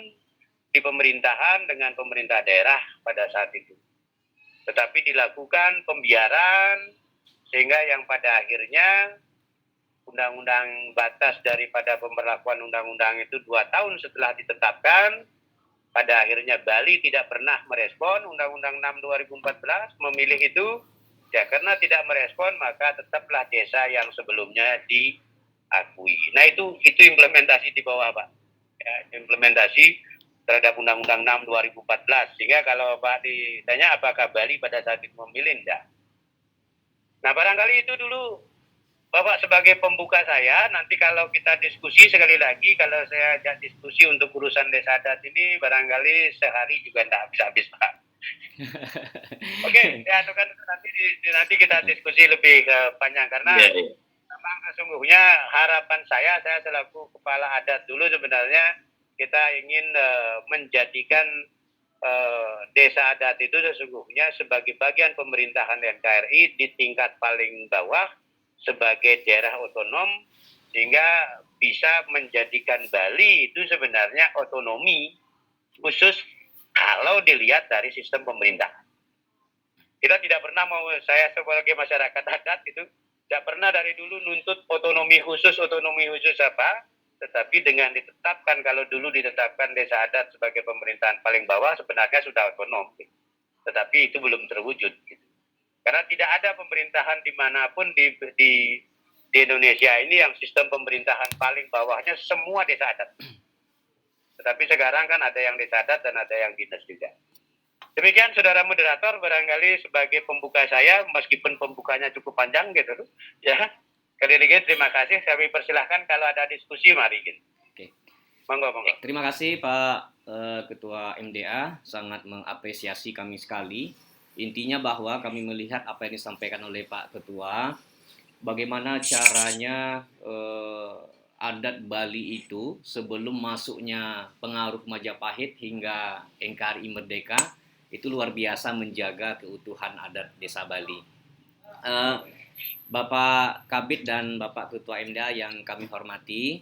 di pemerintahan dengan pemerintah daerah pada saat itu. Tetapi dilakukan pembiaran sehingga yang pada akhirnya undang-undang batas daripada pemberlakuan undang-undang itu 2 tahun setelah ditetapkan, pada akhirnya Bali tidak pernah merespon Undang-Undang 6 2014, memilih itu, ya karena tidak merespon maka tetaplah desa yang sebelumnya diakui. Nah itu implementasi di bawah, Pak. Ya, implementasi terhadap Undang-Undang 6 2014. Sehingga kalau Pak ditanya apakah Bali pada saat itu memilih, enggak. Nah barangkali itu dulu Bapak sebagai pembuka saya. Nanti kalau kita diskusi sekali lagi, kalau saya ajak diskusi untuk urusan desa adat ini barangkali sehari juga enggak bisa habis, Pak. Oke, ya itu kan nanti kita diskusi lebih panjang karena memang sesungguhnya harapan saya selaku kepala adat dulu sebenarnya kita ingin menjadikan desa adat itu sesungguhnya sebagai bagian pemerintahan NKRI di tingkat paling bawah sebagai daerah otonom, sehingga bisa menjadikan Bali itu sebenarnya otonomi khusus kalau dilihat dari sistem pemerintahan. Kita tidak pernah saya sebagai masyarakat adat itu tidak pernah dari dulu nuntut otonomi khusus apa, tetapi dengan ditetapkan, kalau dulu ditetapkan desa adat sebagai pemerintahan paling bawah sebenarnya sudah otonom, tetapi itu belum terwujud. Gitu. Karena tidak ada pemerintahan dimanapun di Indonesia ini yang sistem pemerintahan paling bawahnya semua desa adat. Tetapi sekarang kan ada yang desa adat dan ada yang dinas juga. Demikian saudara moderator, barangkali sebagai pembuka saya, meskipun pembukanya cukup panjang gitu, ya. Sekali lagi terima kasih. Kami persilahkan kalau ada diskusi mari gitu. Oke. Monggo. Terima kasih Pak Ketua MDA, sangat mengapresiasi kami sekali. Intinya bahwa kami melihat apa yang disampaikan oleh Pak Ketua, bagaimana caranya adat Bali itu sebelum masuknya pengaruh Majapahit hingga NKRI Merdeka itu luar biasa menjaga keutuhan adat desa Bali. Bapak Kabid dan Bapak Ketua MDA yang kami hormati,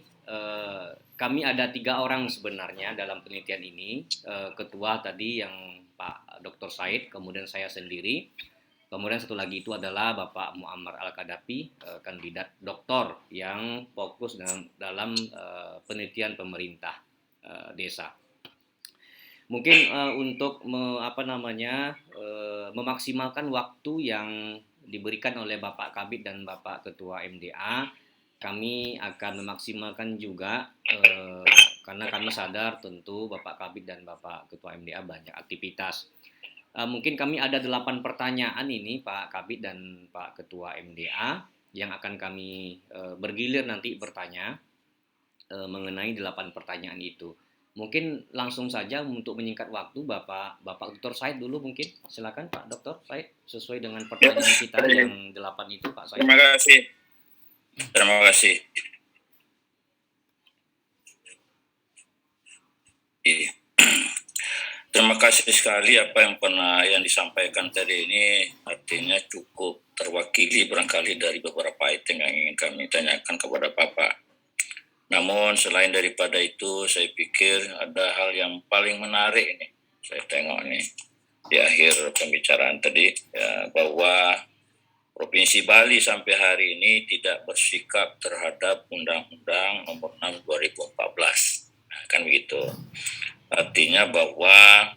kami ada 3 orang sebenarnya dalam penelitian ini. Ketua tadi yang Pak Dr. Said, kemudian saya sendiri. Kemudian satu lagi itu adalah Bapak Muammar Al-Qaddafi, kandidat doktor yang fokus dalam penelitian pemerintah desa. Mungkin untuk memaksimalkan waktu yang diberikan oleh Bapak Kabid dan Bapak Ketua MDA, kami akan memaksimalkan juga karena kami sadar tentu Bapak Kabid dan Bapak Ketua MDA banyak aktivitas. Mungkin kami ada 8 pertanyaan ini Pak Kabid dan Pak Ketua MDA yang akan kami bergilir nanti bertanya mengenai 8 pertanyaan itu. Mungkin langsung saja untuk menyingkat waktu Bapak Dr. Said dulu mungkin. Silakan Pak Dr. Said sesuai dengan pertanyaan kita yang 8 itu Pak Said. Terima kasih. Terima kasih sekali apa yang disampaikan tadi ini, artinya cukup terwakili barangkali dari beberapa item yang ingin kami tanyakan kepada Bapak. Namun selain daripada itu, saya pikir ada hal yang paling menarik ini. Saya tengok nih di akhir pembicaraan tadi, ya, bahwa Provinsi Bali sampai hari ini tidak bersikap terhadap Undang-Undang Nomor 6 2014. Kan begitu. Artinya bahwa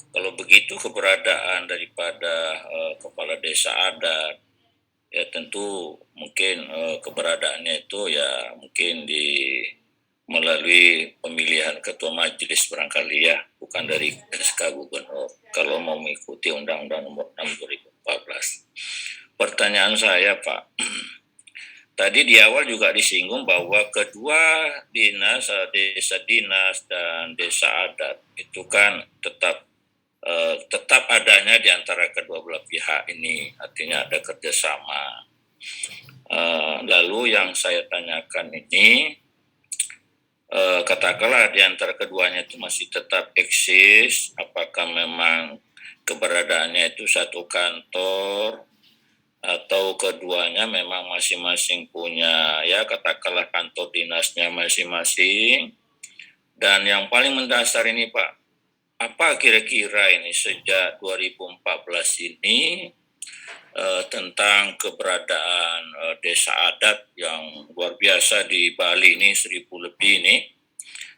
kalau begitu keberadaan daripada kepala desa adat, ya tentu mungkin keberadaannya itu ya mungkin melalui pemilihan ketua majelis barangkali ya, bukan dari SK Gubernur kalau mau mengikuti Undang-Undang Nomor 6 2014. Pertanyaan saya Pak, tadi di awal juga disinggung bahwa kedua dinas, desa dinas dan desa adat itu kan tetap adanya di antara kedua belah pihak ini, artinya ada kerjasama. Lalu yang saya tanyakan ini, katakanlah di antara keduanya itu masih tetap eksis, apakah memang keberadaannya itu satu kantor atau keduanya memang masing-masing punya ya katakanlah kantor dinasnya masing-masing. Dan yang paling mendasar ini Pak, apa kira-kira ini sejak 2014 ini tentang keberadaan desa adat yang luar biasa di Bali ini 1000 lebih ini,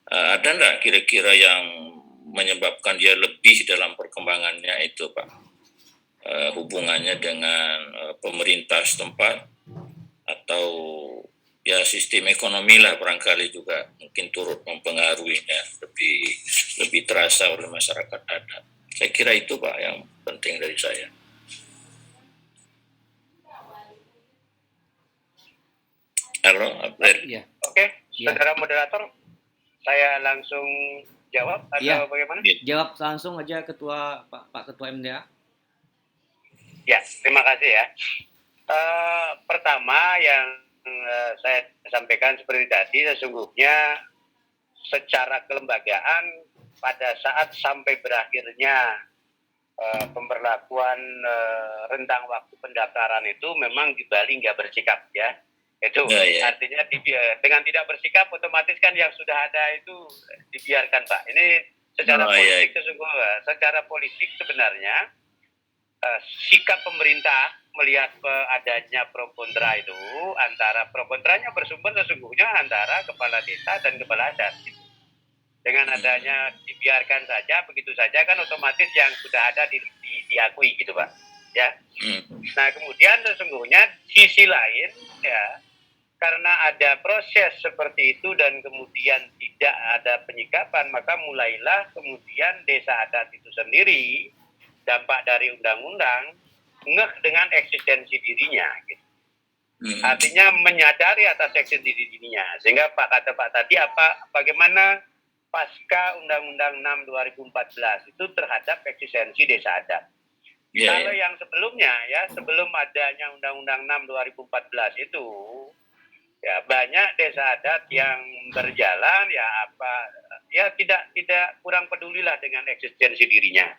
ada enggak kira-kira yang menyebabkan dia lebih dalam perkembangannya itu Pak? Hubungannya dengan pemerintah setempat atau ya sistem ekonomi lah barangkali juga mungkin turut mempengaruhinya lebih terasa oleh masyarakat adat. Saya kira itu Pak yang penting dari saya. Halo, Ya. Oke, saudara moderator, saya langsung jawab atau bagaimana? Jawab langsung aja Pak Ketua MDA. Ya, terima kasih ya. Pertama yang saya sampaikan seperti tadi, sesungguhnya secara kelembagaan pada saat sampai berakhirnya pemberlakuan rentang waktu pendaftaran itu memang di Bali nggak bersikap ya. Itu artinya dengan tidak bersikap otomatis kan yang sudah ada itu dibiarkan Pak. Ini secara politik sesungguhnya, secara politik sebenarnya sikap pemerintah melihat adanya pro kontra itu, antara pro kontranya bersumber sesungguhnya antara kepala desa dan kepala adat. Dengan adanya dibiarkan saja begitu saja kan otomatis yang sudah ada diakui gitu Pak. ya. Hmm. Nah, kemudian sesungguhnya sisi lain ya, karena ada proses seperti itu dan kemudian tidak ada penyikapan, maka mulailah kemudian desa adat itu sendiri dampak dari undang-undang ngeh dengan eksistensi dirinya gitu. Artinya menyadari atas eksistensi dirinya. Sehingga kata Pak tadi bagaimana pasca Undang-Undang 6 2014 itu terhadap eksistensi desa adat. Kalau yang sebelumnya ya, sebelum adanya Undang-Undang 6 2014 itu ya banyak desa adat yang berjalan tidak kurang pedulilah dengan eksistensi dirinya.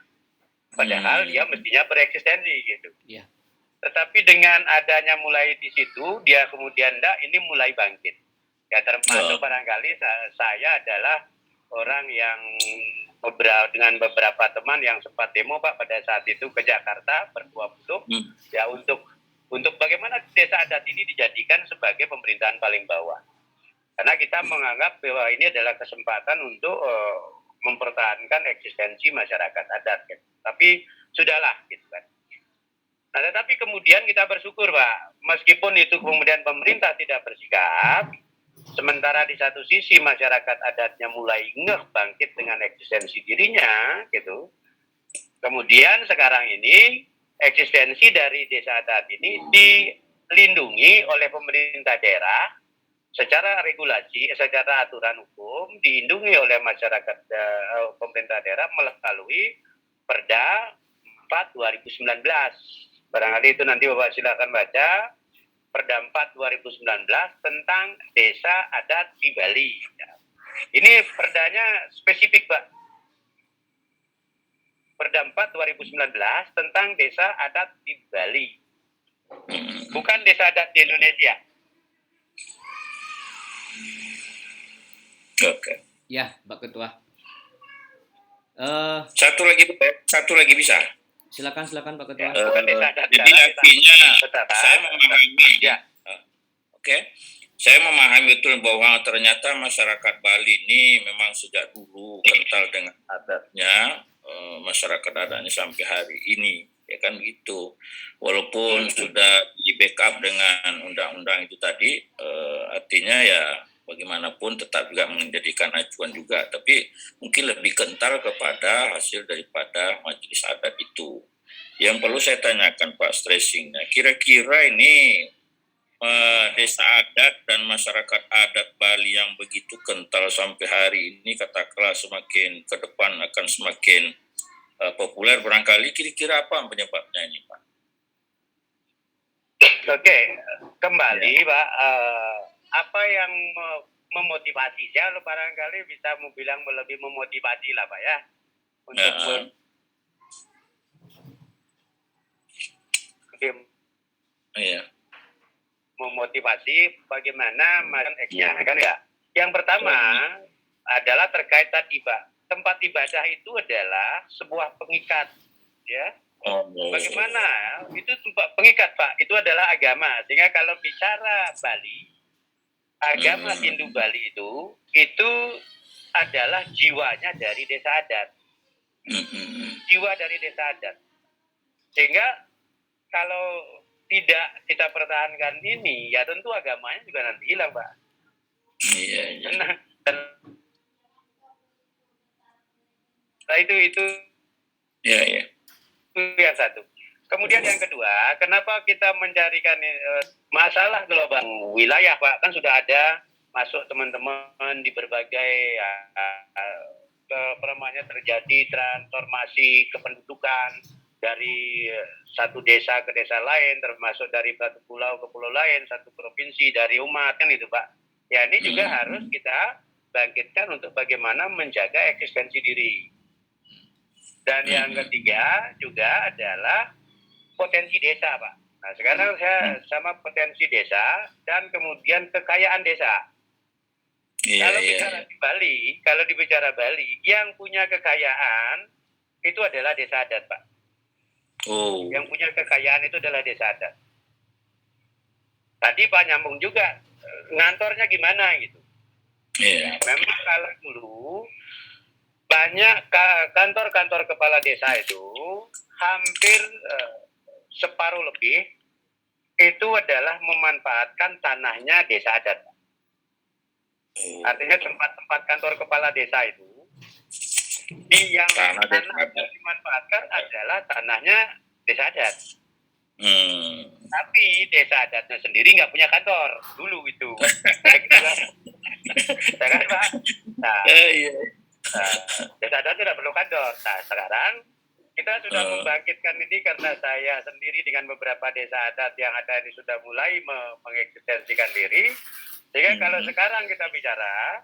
Padahal dia mestinya bereksistensi gitu. Iya. Tetapi dengan adanya mulai di situ, dia kemudian ini mulai bangkit. Ya termasuk barangkali saya adalah orang yang dengan beberapa teman yang sempat demo Pak pada saat itu ke Jakarta berdua-dua ya untuk bagaimana desa adat ini dijadikan sebagai pemerintahan paling bawah. Karena kita menganggap bahwa ini adalah kesempatan untuk mempertahankan eksistensi masyarakat adat. Gitu. Tapi sudahlah gitu kan. Nah, tetapi kemudian kita bersyukur Pak, meskipun itu kemudian pemerintah tidak bersikap, sementara di satu sisi masyarakat adatnya mulai ngeh bangkit dengan eksistensi dirinya, gitu. Kemudian sekarang ini eksistensi dari desa adat ini dilindungi oleh pemerintah daerah secara regulasi, secara aturan hukum, dilindungi oleh masyarakat pemerintah daerah melalui Perda 4 2019. Barangkali itu nanti Bapak silakan baca Perda 4 2019 tentang desa adat di Bali. Ini perdanya spesifik, Pak. Perda 4 2019 tentang desa adat di Bali. Bukan desa adat di Indonesia. Oke. Ya, Pak Ketua. Satu lagi bisa. Silakan Pak Ketua. Jadi artinya saya memahami. Ya. Oke. Saya memahami betul bahwa ternyata masyarakat Bali ini memang sejak dulu kental dengan adatnya, masyarakat adatnya sampai hari ini, ya kan gitu. Walaupun sudah di backup dengan undang-undang itu tadi, artinya ya bagaimanapun tetap juga menjadikan acuan juga, tapi mungkin lebih kental kepada hasil daripada majelis adat itu. Yang perlu saya tanyakan Pak stressingnya, kira-kira ini desa adat dan masyarakat adat Bali yang begitu kental sampai hari ini katakanlah semakin ke depan akan semakin populer barangkali, kira-kira apa penyebabnya ini Pak? Oke, kembali Pak, apa yang memotivasi? Saya barangkali bisa bilang lebih memotivasi lah Pak ya, untuk memotivasi bagaimana masyarakat kan ya. Yang pertama adalah terkait tadi Pak, tempat ibadah itu adalah sebuah pengikat ya. Bagaimana itu tempat pengikat Pak, itu adalah agama. Sehingga kalau bicara Bali, agama Hindu Bali itu adalah jiwanya dari desa adat. Jiwa dari desa adat. Sehingga kalau tidak kita pertahankan ini, ya tentu agamanya juga nanti hilang Pak. Iya. Nah, itu. Iya. Itu yang satu. Kemudian yang kedua, kenapa kita mencarikan masalah global wilayah Pak? Kan sudah ada masuk teman-teman di berbagai terjadi transformasi kependudukan dari satu desa ke desa lain, termasuk dari satu pulau ke pulau lain, satu provinsi dari umat kan itu Pak. Ya ini juga harus kita bangkitkan untuk bagaimana menjaga eksistensi diri. Dan yang ketiga juga adalah potensi desa, Pak. Nah, sekarang saya sama potensi desa dan kemudian kekayaan desa. Kalau dibicara Bali, yang punya kekayaan itu adalah desa adat, Pak. Yang punya kekayaan itu adalah desa adat. Tadi Pak nyambung juga, ngantornya gimana gitu. Yeah. Memang kalau dulu banyak kantor-kantor kepala desa itu hampir separuh lebih itu adalah memanfaatkan tanahnya desa adat. Artinya tempat-tempat kantor kepala desa itu yang Tanah desa tanah adat. yang dimanfaatkan adalah tanahnya desa adat. Tapi desa adatnya sendiri nggak punya kantor dulu itu. Ya kan, Pak? Nah, Iya. desa adat tidak perlu kantor. Nah, sekarang kita sudah membangkitkan ini karena saya sendiri dengan beberapa desa adat yang ada ini sudah mulai mengeksistensikan diri. Sehingga kalau sekarang kita bicara,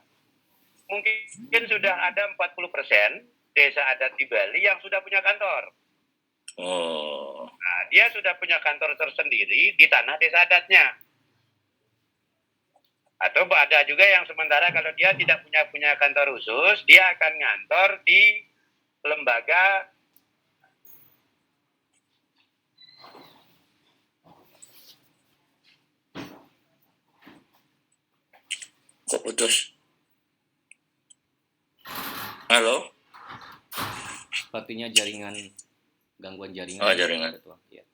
mungkin sudah ada 40% desa adat di Bali yang sudah punya kantor. Oh. Nah, dia sudah punya kantor tersendiri di tanah desa adatnya. Atau ada juga yang sementara kalau dia tidak punya kantor khusus, dia akan ngantor di lembaga Kok putus? Halo? Sepertinya gangguan jaringan. Oh, jaringan. Ketua. Ya.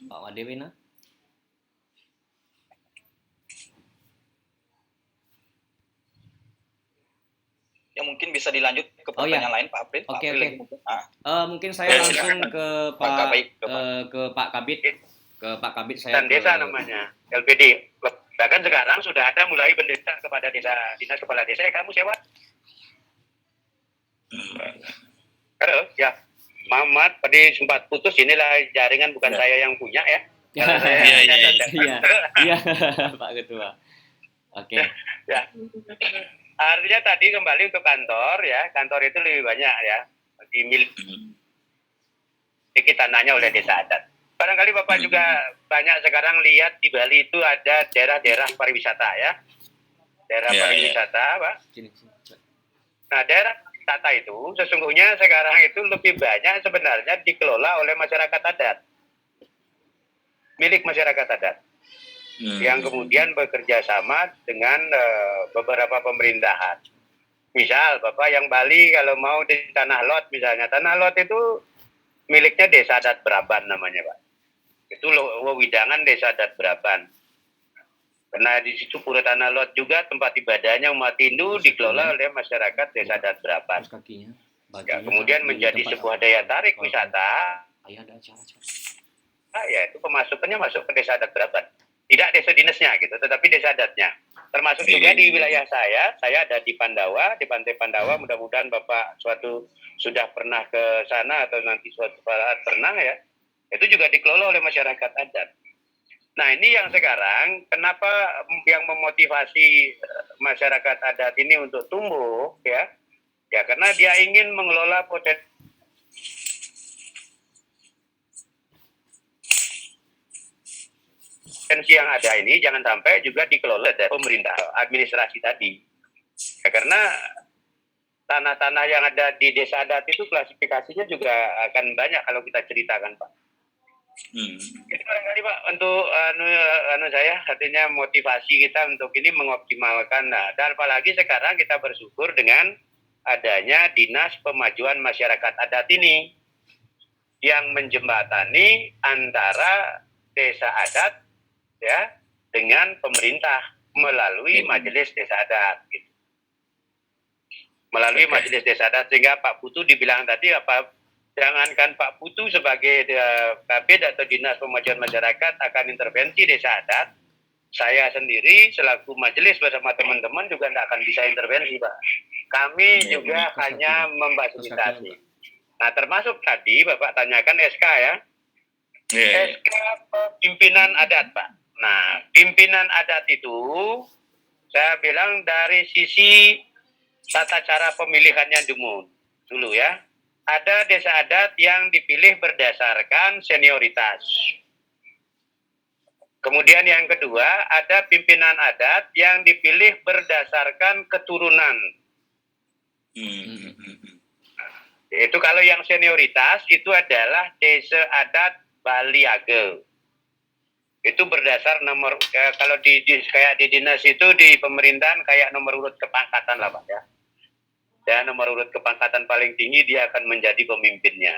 Pak Wadewina. Ya mungkin bisa dilanjut ke pertanyaan lain Pak April. Oke. Mungkin Ya, saya langsung silakan. ke Pak Kabit. Ke Pak Kabit saya. dan desa namanya LPD. Bahkan sekarang sudah ada mulai bendera kepada desa, dinas kepala desa. Kamu sewa? Halo, ya. Mamat, tadi sempat putus. Inilah jaringan bukan saya yang punya ya. Kalau saya Iya, Pak Ketua. Oke. Ya. Artinya tadi kembali untuk kantor ya. Kantor itu lebih banyak ya. Dimiliki tanahnya oleh desa adat. Barangkali Bapak juga banyak sekarang lihat di Bali itu ada daerah-daerah pariwisata ya. Daerah pariwisata, Pak. Nah, daerah pariwisata itu sesungguhnya sekarang itu lebih banyak sebenarnya dikelola oleh masyarakat adat. Milik masyarakat adat. Yang kemudian bekerja sama dengan beberapa pemerintahan. Misal, Bapak yang Bali kalau mau di Tanah Lot misalnya. Tanah Lot itu miliknya Desa Adat Braban namanya, Pak. Itu wewidangan Desa Adat Braban. Karena di situ Pura Tanah Lot juga tempat ibadahnya umat Hindu dikelola oleh masyarakat Desa Adat Braban. Ya, kemudian menjadi sebuah daya tarik wisata. Ya, itu pemasukannya masuk ke Desa Adat Braban. Tidak desa dinasnya gitu, tetapi desa adatnya. Termasuk juga di wilayah saya ada di Pandawa, di Pantai Pandawa. Mudah-mudahan Bapak sudah pernah ke sana atau nanti suatu saat pernah ya. Itu juga dikelola oleh masyarakat adat. Nah, ini yang sekarang kenapa yang memotivasi masyarakat adat ini untuk tumbuh ya? Ya karena dia ingin mengelola potensi yang ada ini jangan sampai juga dikelola dari pemerintah administrasi tadi. Ya, karena tanah-tanah yang ada di desa adat itu klasifikasinya juga akan banyak kalau kita ceritakan, Pak. Itu barangkali Pak untuk saya artinya motivasi kita untuk ini mengoptimalkan. Nah, dan apalagi sekarang kita bersyukur dengan adanya Dinas Pemajuan Masyarakat Adat ini yang menjembatani antara desa adat ya dengan pemerintah melalui Majelis Desa Adat gitu. Melalui Majelis Desa Adat sehingga Pak Putu dibilang tadi jangankan Pak Putu sebagai Kabid atau Dinas Pemajuan Masyarakat akan intervensi desa adat, saya sendiri selaku majelis bersama teman-teman juga tidak akan bisa intervensi, Pak. Kami juga hanya memfasilitasi. Nah, termasuk tadi Bapak tanyakan SK ya. SK pimpinan adat, Pak. Nah, pimpinan adat itu saya bilang dari sisi tata cara pemilihannya dulu ya. Ada desa adat yang dipilih berdasarkan senioritas. Kemudian yang kedua, ada pimpinan adat yang dipilih berdasarkan keturunan. Itu kalau yang senioritas itu adalah desa adat Baliage. Itu berdasar nomor, kalau kayak di dinas itu di pemerintahan kayak nomor urut kepangkatan lah Pak ya. Ya, nomor urut kepangkatan paling tinggi dia akan menjadi pemimpinnya.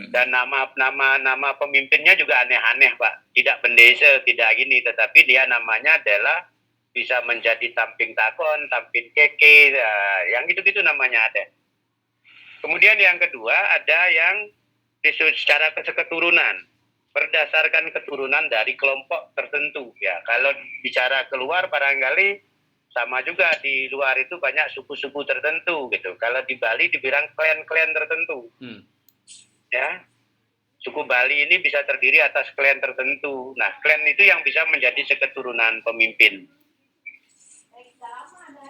Dan nama pemimpinnya juga aneh-aneh, Pak. Tidak pendesa, tidak gini, tetapi dia namanya adalah bisa menjadi tamping takon, tamping keke, yang gitu-gitu namanya ada. Kemudian yang kedua ada yang disebut secara keturunan, berdasarkan keturunan dari kelompok tertentu. Ya, kalau bicara keluar barangkali sama juga, di luar itu banyak suku-suku tertentu gitu. Kalau di Bali dibilang klan-klan tertentu. Ya, suku Bali ini bisa terdiri atas klan tertentu. Nah, klan itu yang bisa menjadi seketurunan pemimpin.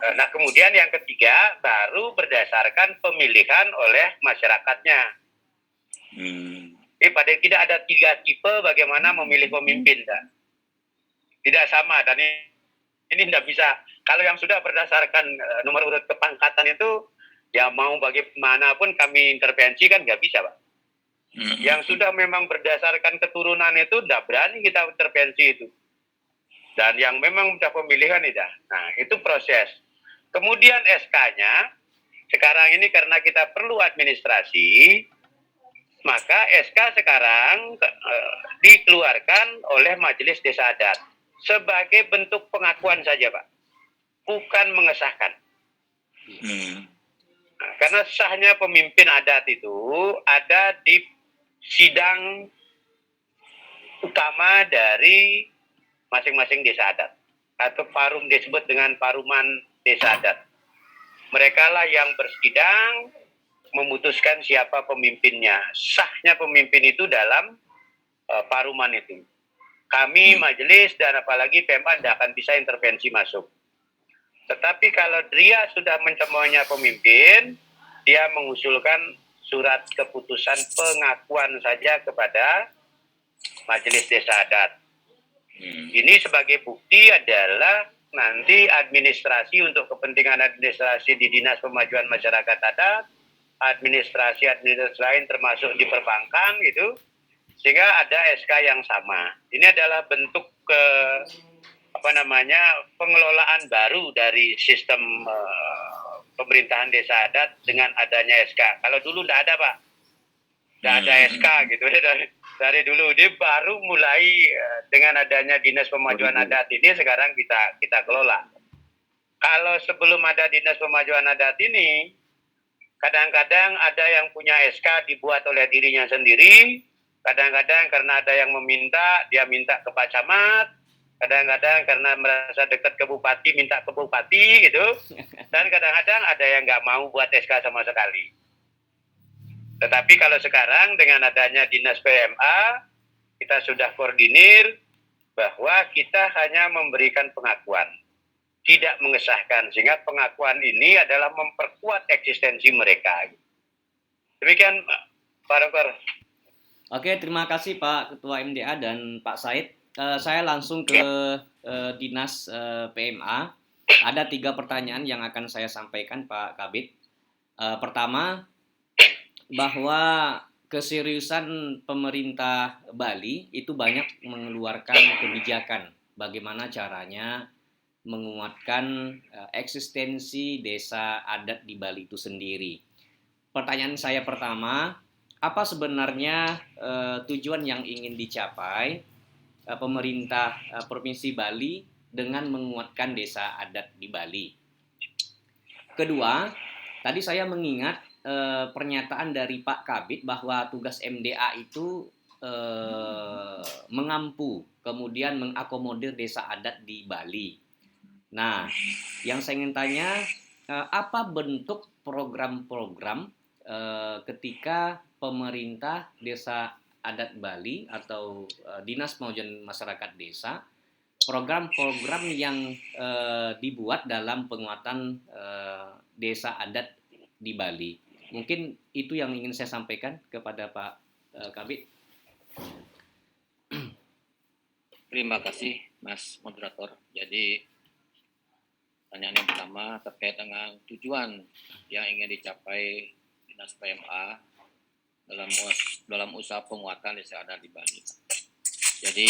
Nah, kemudian yang ketiga baru berdasarkan pemilihan oleh masyarakatnya. Jadi pada tidak ada 3 tipe bagaimana memilih pemimpin, dan tidak sama. Dan ini tidak bisa. Kalau yang sudah berdasarkan nomor urut kepangkatan itu, ya mau bagaimanapun kami intervensi kan nggak bisa, Pak. Yang sudah memang berdasarkan keturunan itu tidak berani kita intervensi itu. Dan yang memang sudah pemilihan itu. Nah, itu proses. Kemudian SK-nya, sekarang ini karena kita perlu administrasi, maka SK sekarang dikeluarkan oleh Majelis Desa Adat sebagai bentuk pengakuan saja, Pak. Bukan mengesahkan. Nah, karena sahnya pemimpin adat itu ada di sidang utama dari masing-masing desa adat, atau parum disebut dengan paruman desa adat. Mereka lah yang bersidang memutuskan siapa pemimpinnya. Sahnya pemimpin itu dalam paruman itu. Kami majelis dan apalagi PMA tidak akan bisa intervensi masuk. Tetapi kalau dia sudah mencemoohnya pemimpin, dia mengusulkan surat keputusan pengakuan saja kepada Majelis Desa Adat. Ini sebagai bukti adalah nanti administrasi untuk kepentingan administrasi di Dinas Pemajuan Masyarakat Adat, administrasi lain termasuk di perbankan gitu, sehingga ada SK yang sama. Ini adalah bentuk pengelolaan baru dari sistem pemerintahan desa adat dengan adanya SK. Kalau dulu tidak ada, Pak. Tidak ada SK gitu. Dari dulu dia baru mulai dengan adanya Dinas Pemajuan Adat ini sekarang kita kelola. Kalau sebelum ada Dinas Pemajuan Adat ini, kadang-kadang ada yang punya SK dibuat oleh dirinya sendiri, kadang-kadang karena ada yang meminta, dia minta ke Pak Camat, kadang-kadang karena merasa dekat ke bupati, minta ke bupati gitu. Dan kadang-kadang ada yang nggak mau buat SK sama sekali. Tetapi kalau sekarang dengan adanya Dinas PMA, kita sudah koordinir bahwa kita hanya memberikan pengakuan, tidak mengesahkan. Sehingga pengakuan ini adalah memperkuat eksistensi mereka. Demikian, Pak Dokter. Oke, terima kasih Pak Ketua MDA dan Pak Said. Saya langsung ke Dinas PMA. Ada 3 pertanyaan yang akan saya sampaikan Pak Kabid. Pertama, bahwa keseriusan pemerintah Bali itu banyak mengeluarkan kebijakan bagaimana caranya menguatkan eksistensi desa adat di Bali itu sendiri. Pertanyaan saya pertama, apa sebenarnya tujuan yang ingin dicapai pemerintah Provinsi Bali dengan menguatkan desa adat di Bali? Kedua, tadi saya mengingat pernyataan dari Pak Kabid bahwa tugas MDA itu mengampu, kemudian mengakomodir desa adat di Bali. Nah, yang saya ingin tanya, apa bentuk program-program ketika pemerintah desa adat Bali atau Dinas Pemajuan Masyarakat Desa, program-program yang dibuat dalam penguatan desa adat di Bali. Mungkin itu yang ingin saya sampaikan kepada Pak Kabid. Terima kasih, Mas Moderator. Jadi, pertanyaan yang pertama terkait dengan tujuan yang ingin dicapai Dinas PMA dalam usaha penguatan desa adat di Bali. Jadi,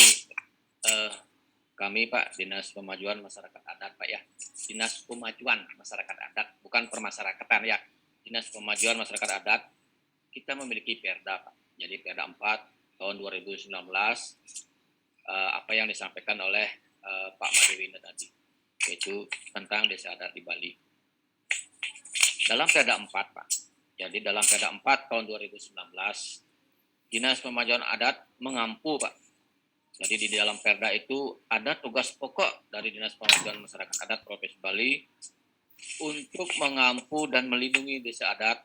kami Pak Dinas Pemajuan Masyarakat Adat, Pak ya, Dinas Pemajuan Masyarakat Adat, melakukan permasyarakatan ya. Dinas Pemajuan Masyarakat Adat kita memiliki Perda Pak. Jadi Perda 4 tahun 2019 apa yang disampaikan oleh Pak Madewina tadi, yaitu tentang desa adat di Bali. Dalam Perda 4 Pak. Jadi dalam Perda 4 tahun 2019 Dinas Pemajuan Adat mengampu Pak. Jadi di dalam Perda itu ada tugas pokok dari Dinas Pemajuan Masyarakat Adat Provinsi Bali untuk mengampu dan melindungi desa adat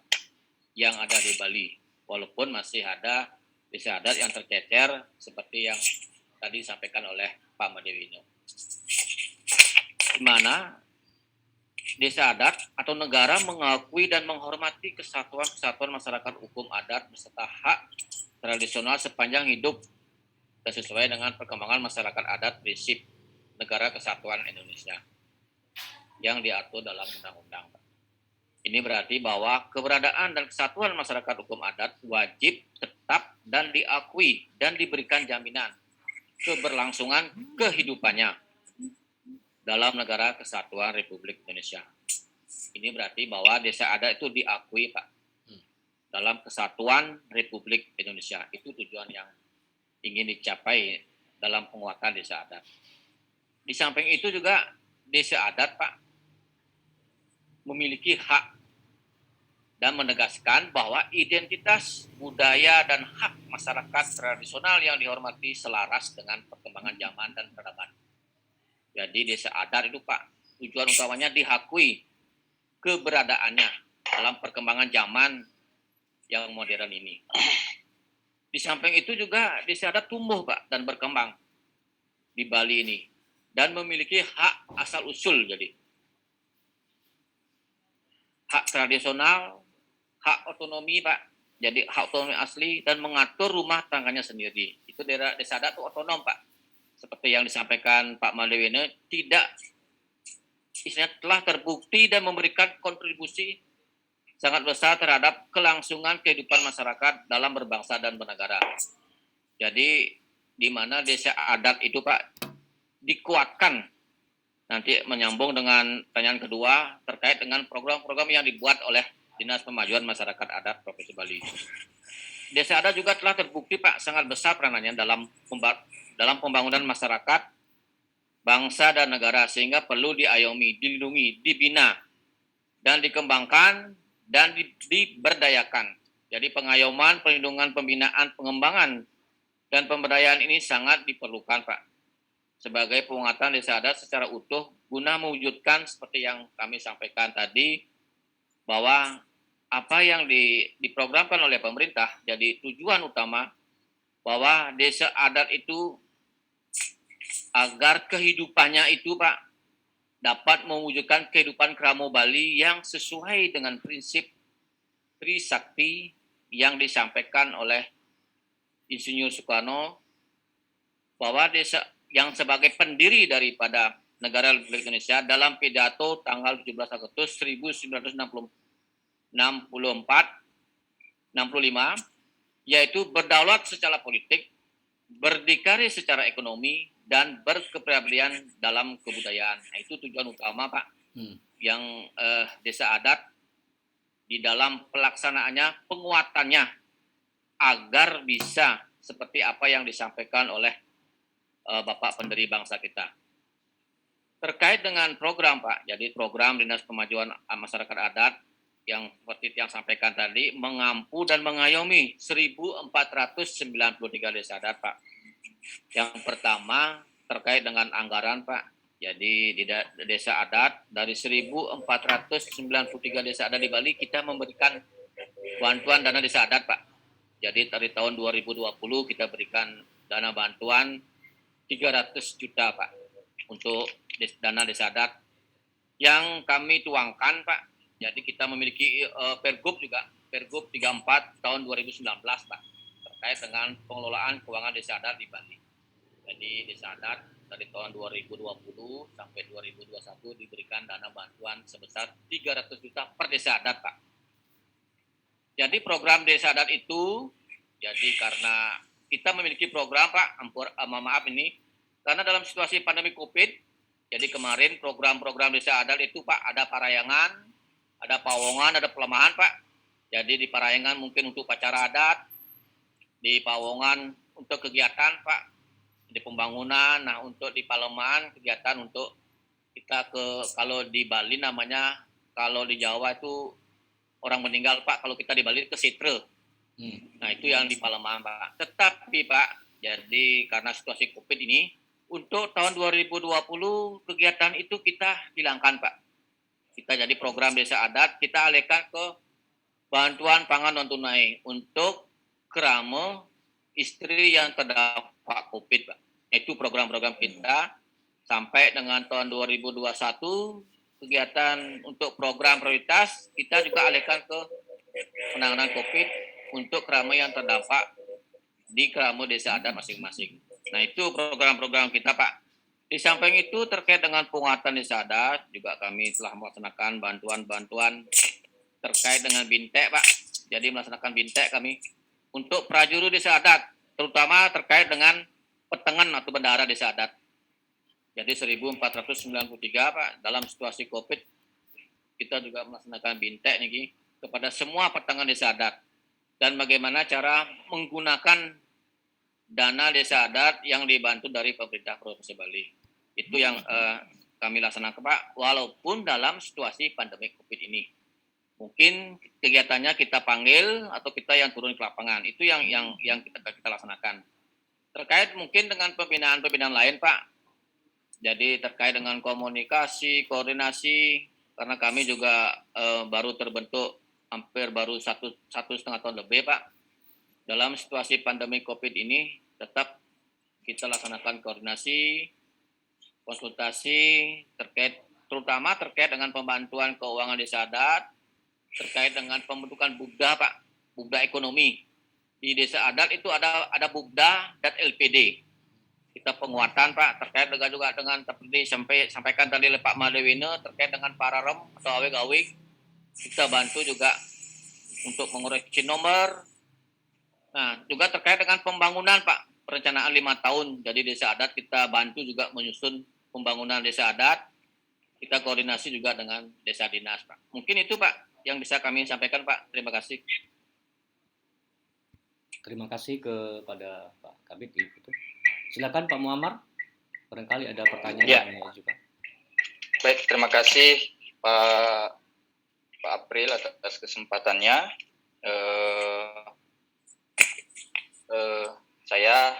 yang ada di Bali. Walaupun masih ada desa adat yang tercecer seperti yang tadi disampaikan oleh Pak Madewino. Di mana desa adat atau negara mengakui dan menghormati kesatuan masyarakat hukum adat beserta hak tradisional sepanjang hidup dan sesuai dengan perkembangan masyarakat adat prinsip Negara Kesatuan Indonesia yang diatur dalam undang-undang. Ini berarti bahwa keberadaan dan kesatuan masyarakat hukum adat wajib tetap dan diakui dan diberikan jaminan keberlangsungan kehidupannya dalam Negara Kesatuan Republik Indonesia. Ini berarti bahwa desa adat itu diakui Pak dalam Kesatuan Republik Indonesia. Itu tujuan yang ingin dicapai dalam penguatan desa adat. Di samping itu juga desa adat Pak memiliki hak dan menegaskan bahwa identitas budaya dan hak masyarakat tradisional yang dihormati selaras dengan perkembangan zaman dan peradaban. Jadi desa adat itu Pak, tujuan utamanya diakui keberadaannya dalam perkembangan zaman yang modern ini. Di samping itu juga desa adat tumbuh Pak dan berkembang di Bali ini dan memiliki hak asal usul, jadi hak tradisional, hak otonomi Pak, jadi hak otonomi asli dan mengatur rumah tangganya sendiri. Itu daerah desa adat itu otonom Pak. Seperti yang disampaikan Pak Madewino, tidak istilahnya telah terbukti dan memberikan kontribusi sangat besar terhadap kelangsungan kehidupan masyarakat dalam berbangsa dan bernegara. Jadi di mana desa adat itu Pak dikuatkan. Nanti menyambung dengan pertanyaan kedua terkait dengan program-program yang dibuat oleh Dinas Pemajuan Masyarakat Adat Provinsi Bali. Desa adat juga telah terbukti Pak sangat besar peranannya dalam pembangunan masyarakat, bangsa dan negara sehingga perlu diayomi, dilindungi, dibina dan dikembangkan dan diberdayakan. Jadi pengayoman, perlindungan, pembinaan, pengembangan, dan pemberdayaan ini sangat diperlukan Pak. Sebagai penguatan desa adat secara utuh guna mewujudkan seperti yang kami sampaikan tadi, bahwa apa yang diprogramkan oleh pemerintah jadi tujuan utama bahwa desa adat itu agar kehidupannya itu Pak dapat mewujudkan kehidupan Kramo Bali yang sesuai dengan prinsip Trisakti yang disampaikan oleh Insinyur Soekarno, bahwa desa yang sebagai pendiri daripada negara Republik Indonesia dalam pidato tanggal 17 Agustus 1965 yaitu berdaulat secara politik, berdikari secara ekonomi, dan berkepribadian dalam kebudayaan. Nah, itu tujuan utama Pak yang desa adat di dalam pelaksanaannya, penguatannya agar bisa seperti apa yang disampaikan oleh Bapak pendiri bangsa kita. Terkait dengan program Pak, jadi program Dinas Pemajuan Masyarakat Adat yang seperti yang sampaikan tadi mengampu dan mengayomi 1.493 desa adat Pak. Yang pertama terkait dengan anggaran Pak. Jadi di desa adat dari 1.493 desa adat di Bali kita memberikan bantuan dana desa adat Pak. Jadi dari tahun 2020 kita berikan dana bantuan 300 juta Pak untuk dana desa adat yang kami tuangkan Pak. Jadi kita memiliki Pergub juga, Pergub 34 tahun 2019 Pak, terkait dengan pengelolaan keuangan desa adat di Bali. Jadi desa adat dari tahun 2020 sampai 2021 diberikan dana bantuan sebesar 300 juta per desa adat Pak. Jadi program desa adat itu, jadi karena kita memiliki program Pak, maaf ini, karena dalam situasi pandemi COVID, jadi kemarin program-program desa adat itu Pak ada Parayangan, ada Pawongan, ada pelemahan Pak. Jadi di Parayangan mungkin untuk upacara adat, di Pawongan untuk kegiatan Pak, di pembangunan. Nah untuk di Palemahan kegiatan untuk kita kalau di Bali namanya, kalau di Jawa itu orang meninggal Pak, kalau kita di Bali ke Sitre. Nah itu yang di Palemahan Pak. Tetapi Pak, jadi karena situasi COVID ini, untuk tahun 2020 kegiatan itu kita hilangkan Pak. Kita jadi program desa adat, kita alihkan ke bantuan pangan non tunai untuk kerama istri yang terdampak COVID Pak. Itu program-program kita sampai dengan tahun 2021 kegiatan untuk program prioritas kita juga alihkan ke penanganan COVID untuk kerama yang terdampak di kerama desa adat masing-masing. Nah itu program-program kita Pak. Di samping itu terkait dengan penguatan desa adat juga kami telah melaksanakan bantuan-bantuan terkait dengan bintek Pak. Jadi melaksanakan bintek kami untuk prajurit desa adat, terutama terkait dengan petengan atau bendahara desa adat. Jadi 1493 Pak, dalam situasi COVID kita juga melaksanakan bintek nih kepada semua petengan desa adat. Dan bagaimana cara menggunakan dana desa adat yang dibantu dari pemerintah Provinsi Bali. Itu yang kami laksanakan Pak, walaupun dalam situasi pandemi COVID ini. Mungkin kegiatannya kita panggil atau kita yang turun ke lapangan. Itu yang kita laksanakan. Terkait mungkin dengan pembinaan lain Pak. Jadi terkait dengan komunikasi, koordinasi, karena kami juga baru terbentuk hampir baru satu setengah tahun lebih Pak. Dalam situasi pandemi COVID ini tetap kita laksanakan koordinasi, konsultasi terutama terkait dengan pembantuan keuangan desa adat, terkait dengan pembentukan bugda Pak, bugda ekonomi. Di desa adat itu ada bugda dan LPD. Kita penguatan Pak terkait juga dengan seperti sampaikan tadi oleh Pak Madewine terkait dengan pararem atau awik-awik. Kita bantu juga untuk mengoreksi nomor. Nah, juga terkait dengan pembangunan Pak, perencanaan 5 tahun. Jadi desa adat kita bantu juga menyusun pembangunan desa adat. Kita koordinasi juga dengan desa dinas Pak. Mungkin itu Pak yang bisa kami sampaikan Pak. Terima kasih. Terima kasih kepada Pak Kabid itu. Silakan Pak Muammar. Barangkali ada pertanyaan juga. Baik, terima kasih Pak April atas kesempatannya. Saya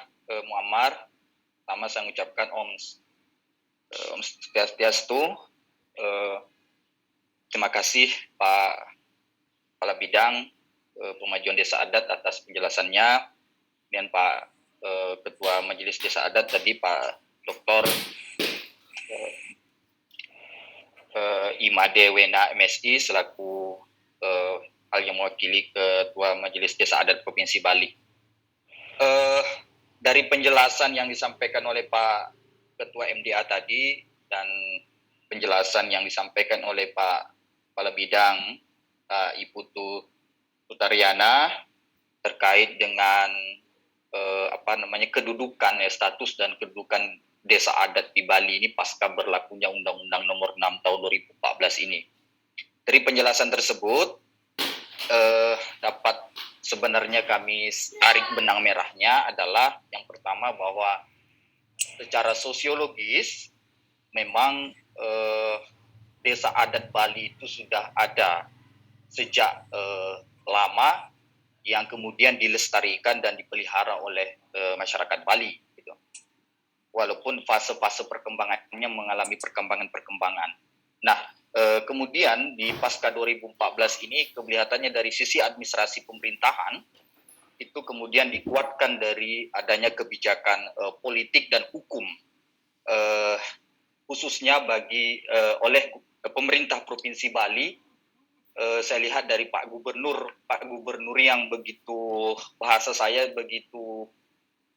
Muammar, pertama saya mengucapkan Om Swastiastu. Terima kasih Pak Kepala Bidang Pemajuan Desa Adat atas penjelasannya, dan Pak Ketua Majelis Desa Adat tadi Pak Dr. Imade Wena MSI selaku hal yang mewakili Ketua Majelis Desa Adat Provinsi Bali. Dari penjelasan yang disampaikan oleh Pak Ketua MDA tadi dan penjelasan yang disampaikan oleh Pak Kepala Bidang Ibu Tutaryana terkait dengan kedudukan status dan kedudukan desa adat di Bali ini pasca berlakunya Undang-Undang Nomor 6 Tahun 2014 ini. Dari penjelasan tersebut dapat sebenarnya kami tarik benang merahnya adalah yang pertama bahwa secara sosiologis memang desa adat Bali itu sudah ada sejak lama yang kemudian dilestarikan dan dipelihara oleh masyarakat Bali. Gitu. Walaupun fase-fase perkembangannya mengalami perkembangan-perkembangan. Nah, kemudian di pasca 2014 ini kelihatannya dari sisi administrasi pemerintahan itu kemudian dikuatkan dari adanya kebijakan politik dan hukum khususnya oleh pemerintah Provinsi Bali. Saya lihat dari Pak Gubernur yang begitu, bahasa saya begitu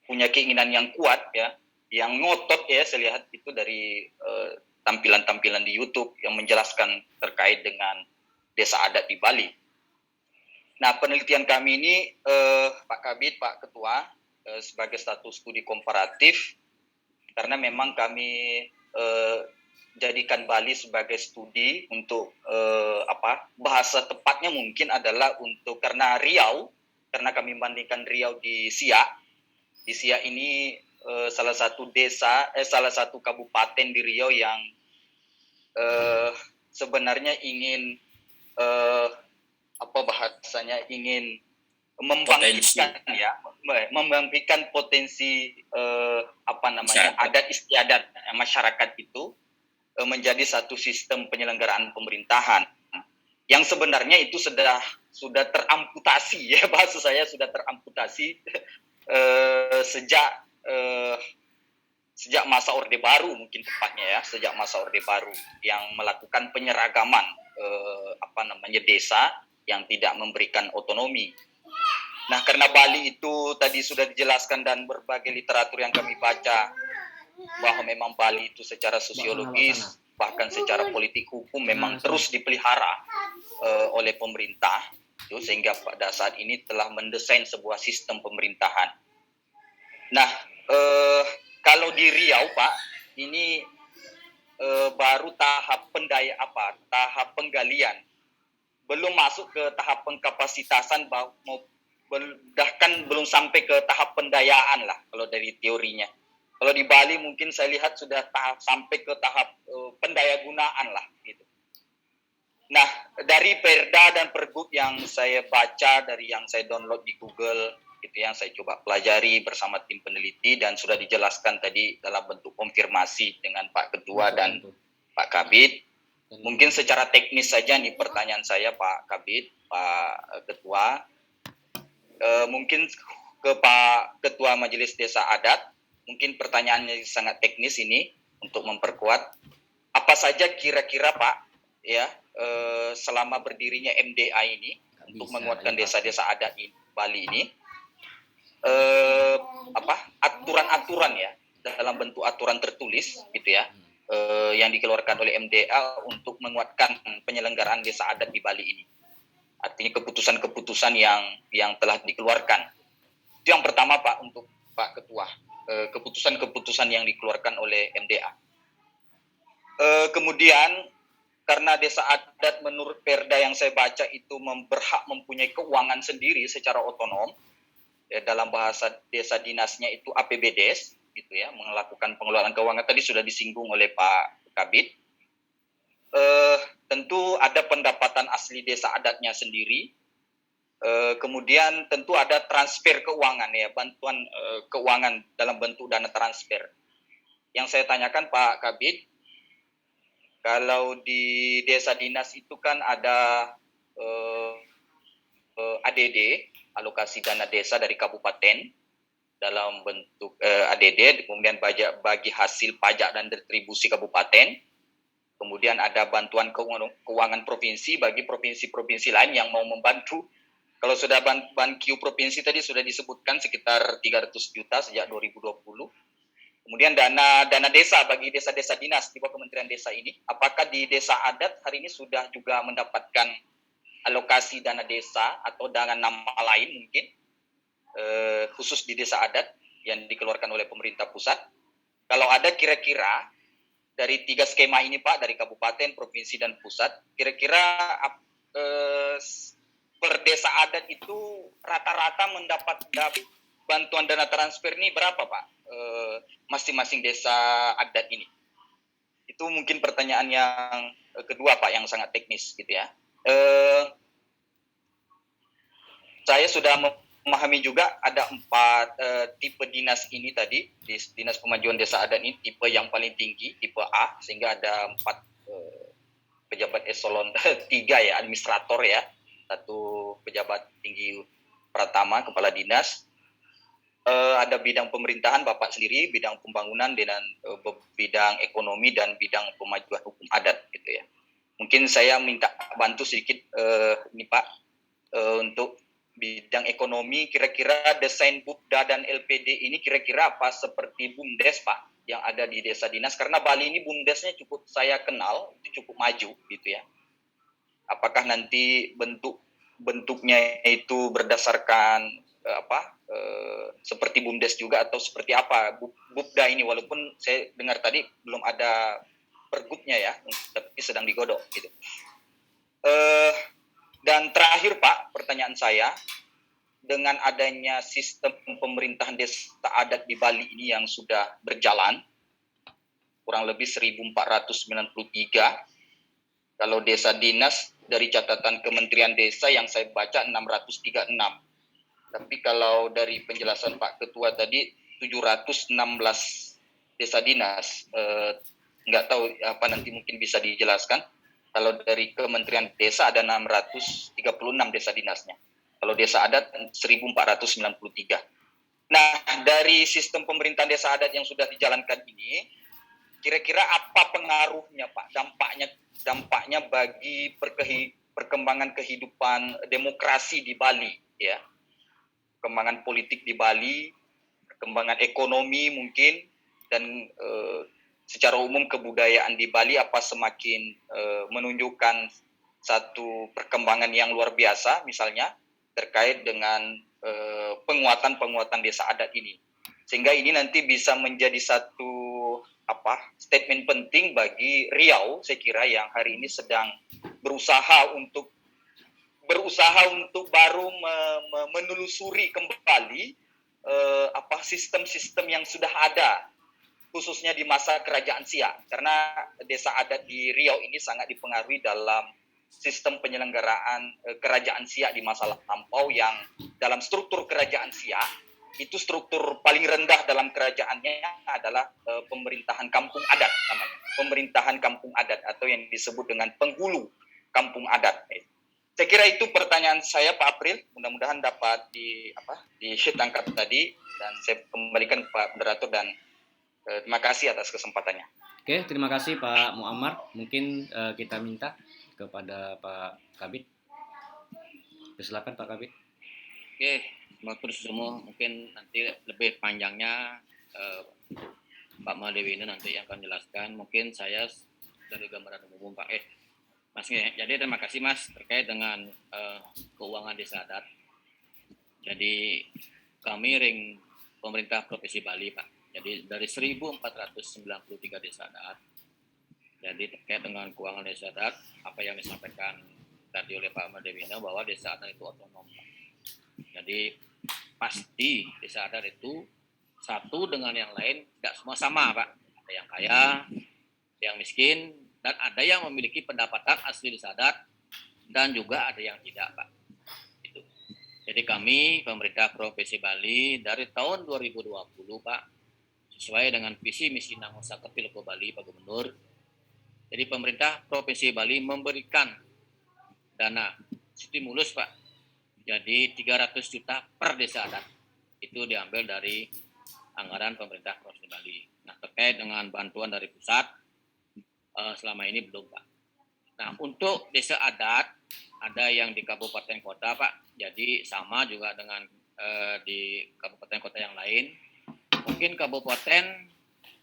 punya keinginan yang kuat ya, yang ngotot ya, saya lihat itu dari tampilan-tampilan di YouTube yang menjelaskan terkait dengan desa adat di Bali. Nah, penelitian kami ini, Pak Kabid, Pak Ketua, sebagai status studi komparatif, karena memang kami jadikan Bali sebagai studi untuk bahasa tepatnya mungkin adalah untuk karena kami bandingkan Riau di Siak. Di Siak ini salah satu kabupaten di Riau yang sebenarnya ingin ingin membangkitkan potensi adat istiadat masyarakat itu menjadi satu sistem penyelenggaraan pemerintahan yang sebenarnya itu sudah teramputasi ya, bahasa saya sudah teramputasi sejak masa Orde Baru mungkin tepatnya ya, sejak masa Orde Baru yang melakukan penyeragaman desa yang tidak memberikan otonomi. Nah, karena Bali itu tadi sudah dijelaskan dan berbagai literatur yang kami baca bahwa memang Bali itu secara sosiologis bahkan secara politik hukum memang terus dipelihara oleh pemerintah itu, sehingga pada saat ini telah mendesain sebuah sistem pemerintahan. Nah, kalau di Riau Pak, ini baru tahap tahap penggalian, belum masuk ke tahap pengkapasitasan, bahkan belum sampai ke tahap pendayaan lah kalau dari teorinya. Kalau di Bali mungkin saya lihat sudah sampai ke tahap pendayagunaan lah gitu. Nah, dari Perda dan Pergub yang saya baca, dari yang saya download di Google gitu, yang saya coba pelajari bersama tim peneliti dan sudah dijelaskan tadi dalam bentuk konfirmasi dengan Pak Ketua dan Pak Kabid. Mungkin secara teknis saja nih pertanyaan saya Pak Kabid, Pak Ketua. Mungkin ke Pak Ketua Majelis Desa Adat, mungkin pertanyaannya sangat teknis ini untuk memperkuat. Apa saja kira-kira Pak ya selama berdirinya MDA ini untuk menguatkan desa-desa adat di Bali ini, aturan-aturan ya dalam bentuk aturan tertulis gitu ya yang dikeluarkan oleh MDA untuk menguatkan penyelenggaraan desa adat di Bali ini. Artinya keputusan-keputusan yang telah dikeluarkan. Itu yang pertama Pak untuk Pak Ketua, keputusan-keputusan yang dikeluarkan oleh MDA. Kemudian karena desa adat menurut Perda yang saya baca itu berhak mempunyai keuangan sendiri secara otonom, ya, dalam bahasa desa dinasnya itu APBDes gitu ya, melakukan pengelolaan keuangan, tadi sudah disinggung oleh Pak Kabid. Tentu ada pendapatan asli desa adatnya sendiri, kemudian tentu ada transfer keuangan ya, bantuan keuangan dalam bentuk dana transfer. Yang saya tanyakan Pak Kabid, kalau di desa dinas itu kan ada ADD, alokasi dana desa dari kabupaten dalam bentuk ADD, kemudian bagi hasil pajak dan retribusi kabupaten. Kemudian ada bantuan keuangan provinsi bagi provinsi-provinsi lain yang mau membantu. Kalau sudah Banqiu provinsi tadi sudah disebutkan sekitar 300 juta sejak 2020. Kemudian dana desa bagi desa-desa dinas di bawah Kementerian Desa ini. Apakah di desa adat hari ini sudah juga mendapatkan alokasi dana desa atau dengan nama lain mungkin khusus di desa adat yang dikeluarkan oleh pemerintah pusat? Kalau ada kira-kira dari 3 skema ini Pak, dari kabupaten, provinsi, dan pusat, kira-kira per desa adat itu rata-rata mendapat bantuan dana transfer ini berapa Pak? Masing-masing desa adat ini. Itu mungkin pertanyaan yang kedua Pak, yang sangat teknis gitu ya. Saya sudah memahami juga ada 4 tipe dinas ini tadi, Dinas Pemajuan Desa Adat ini tipe yang paling tinggi, tipe A, sehingga ada 4 pejabat eselon 3 ya, administrator ya, 1 pejabat tinggi pratama, kepala dinas. Ada bidang pemerintahan Bapak sendiri, bidang pembangunan, dan bidang ekonomi dan bidang pemajuan hukum adat gitu ya. Mungkin saya minta bantu sedikit ini Pak, untuk bidang ekonomi, kira-kira desain BUPDA dan LPD ini kira-kira apa seperti BUMDes Pak yang ada di desa dinas? Karena Bali ini BUMDesnya cukup saya kenal, itu cukup maju gitu ya. Apakah nanti bentuknya itu berdasarkan seperti BUMDes juga atau seperti apa BUPDA ini? Walaupun saya dengar tadi belum ada pergubnya ya, tapi sedang digodok gitu. Dan terakhir Pak, pertanyaan saya, dengan adanya sistem pemerintahan desa adat di Bali ini yang sudah berjalan kurang lebih 1493, kalau desa dinas dari catatan Kementerian Desa yang saya baca 636. Tapi kalau dari penjelasan Pak Ketua tadi 716 desa dinas. Nggak tahu apa, nanti mungkin bisa dijelaskan. Kalau dari Kementerian Desa ada 636 desa dinasnya. Kalau desa adat 1493. Nah, dari sistem pemerintahan desa adat yang sudah dijalankan ini, kira-kira apa pengaruhnya Pak? Dampaknya bagi perkembangan kehidupan demokrasi di Bali, ya. Perkembangan politik di Bali, perkembangan ekonomi mungkin, dan secara umum kebudayaan di Bali apa semakin menunjukkan satu perkembangan yang luar biasa misalnya terkait dengan penguatan desa adat ini, sehingga ini nanti bisa menjadi satu statement penting bagi Riau, saya kira, yang hari ini sedang berusaha untuk baru menelusuri kembali sistem-sistem yang sudah ada, khususnya di masa kerajaan Siak, karena desa adat di Riau ini sangat dipengaruhi dalam sistem penyelenggaraan kerajaan Siak di masa lampau, yang dalam struktur kerajaan Siak itu struktur paling rendah dalam kerajaannya adalah pemerintahan kampung adat namanya, pemerintahan kampung adat atau yang disebut dengan penghulu kampung adat. Saya kira itu pertanyaan saya Pak April, mudah-mudahan dapat ditangkap tadi, dan saya kembalikan ke Pak Moderator, dan terima kasih atas kesempatannya. Oke, terima kasih Pak Muammar. Mungkin kita minta kepada Pak Kabid. Silakan Pak Kabid. Oke, Bapak semua, mungkin nanti lebih panjangnya Pak Madewi ini nanti yang akan jelaskan. Mungkin saya dari gambaran umum Pak. Mas, jadi terima kasih Mas terkait dengan keuangan desa adat. Jadi kami ring pemerintah Provinsi Bali Pak. Jadi dari 1493 desa adat. Jadi terkait dengan keuangan desa adat, apa yang disampaikan tadi oleh Pak Madewina bahwa desa adat itu otonom. Jadi pasti desa adat itu satu dengan yang lain tidak semua sama Pak. Ada yang kaya, yang miskin, dan ada yang memiliki pendapatan asli desa adat, dan juga ada yang tidak Pak. Itu. Jadi kami pemerintah Provinsi Bali dari tahun 2020 Pak, sesuai dengan visi misi Nangosa Kepilko Bali Pak Gubernur. Jadi pemerintah Provinsi Bali memberikan dana stimulus Pak. Jadi 300 juta per desa adat. Itu diambil dari anggaran pemerintah Provinsi Bali. Nah, terkait dengan bantuan dari pusat selama ini belum Pak. Nah, untuk desa adat ada yang di kabupaten kota Pak. Jadi sama juga dengan di kabupaten kota yang lain. Mungkin kabupaten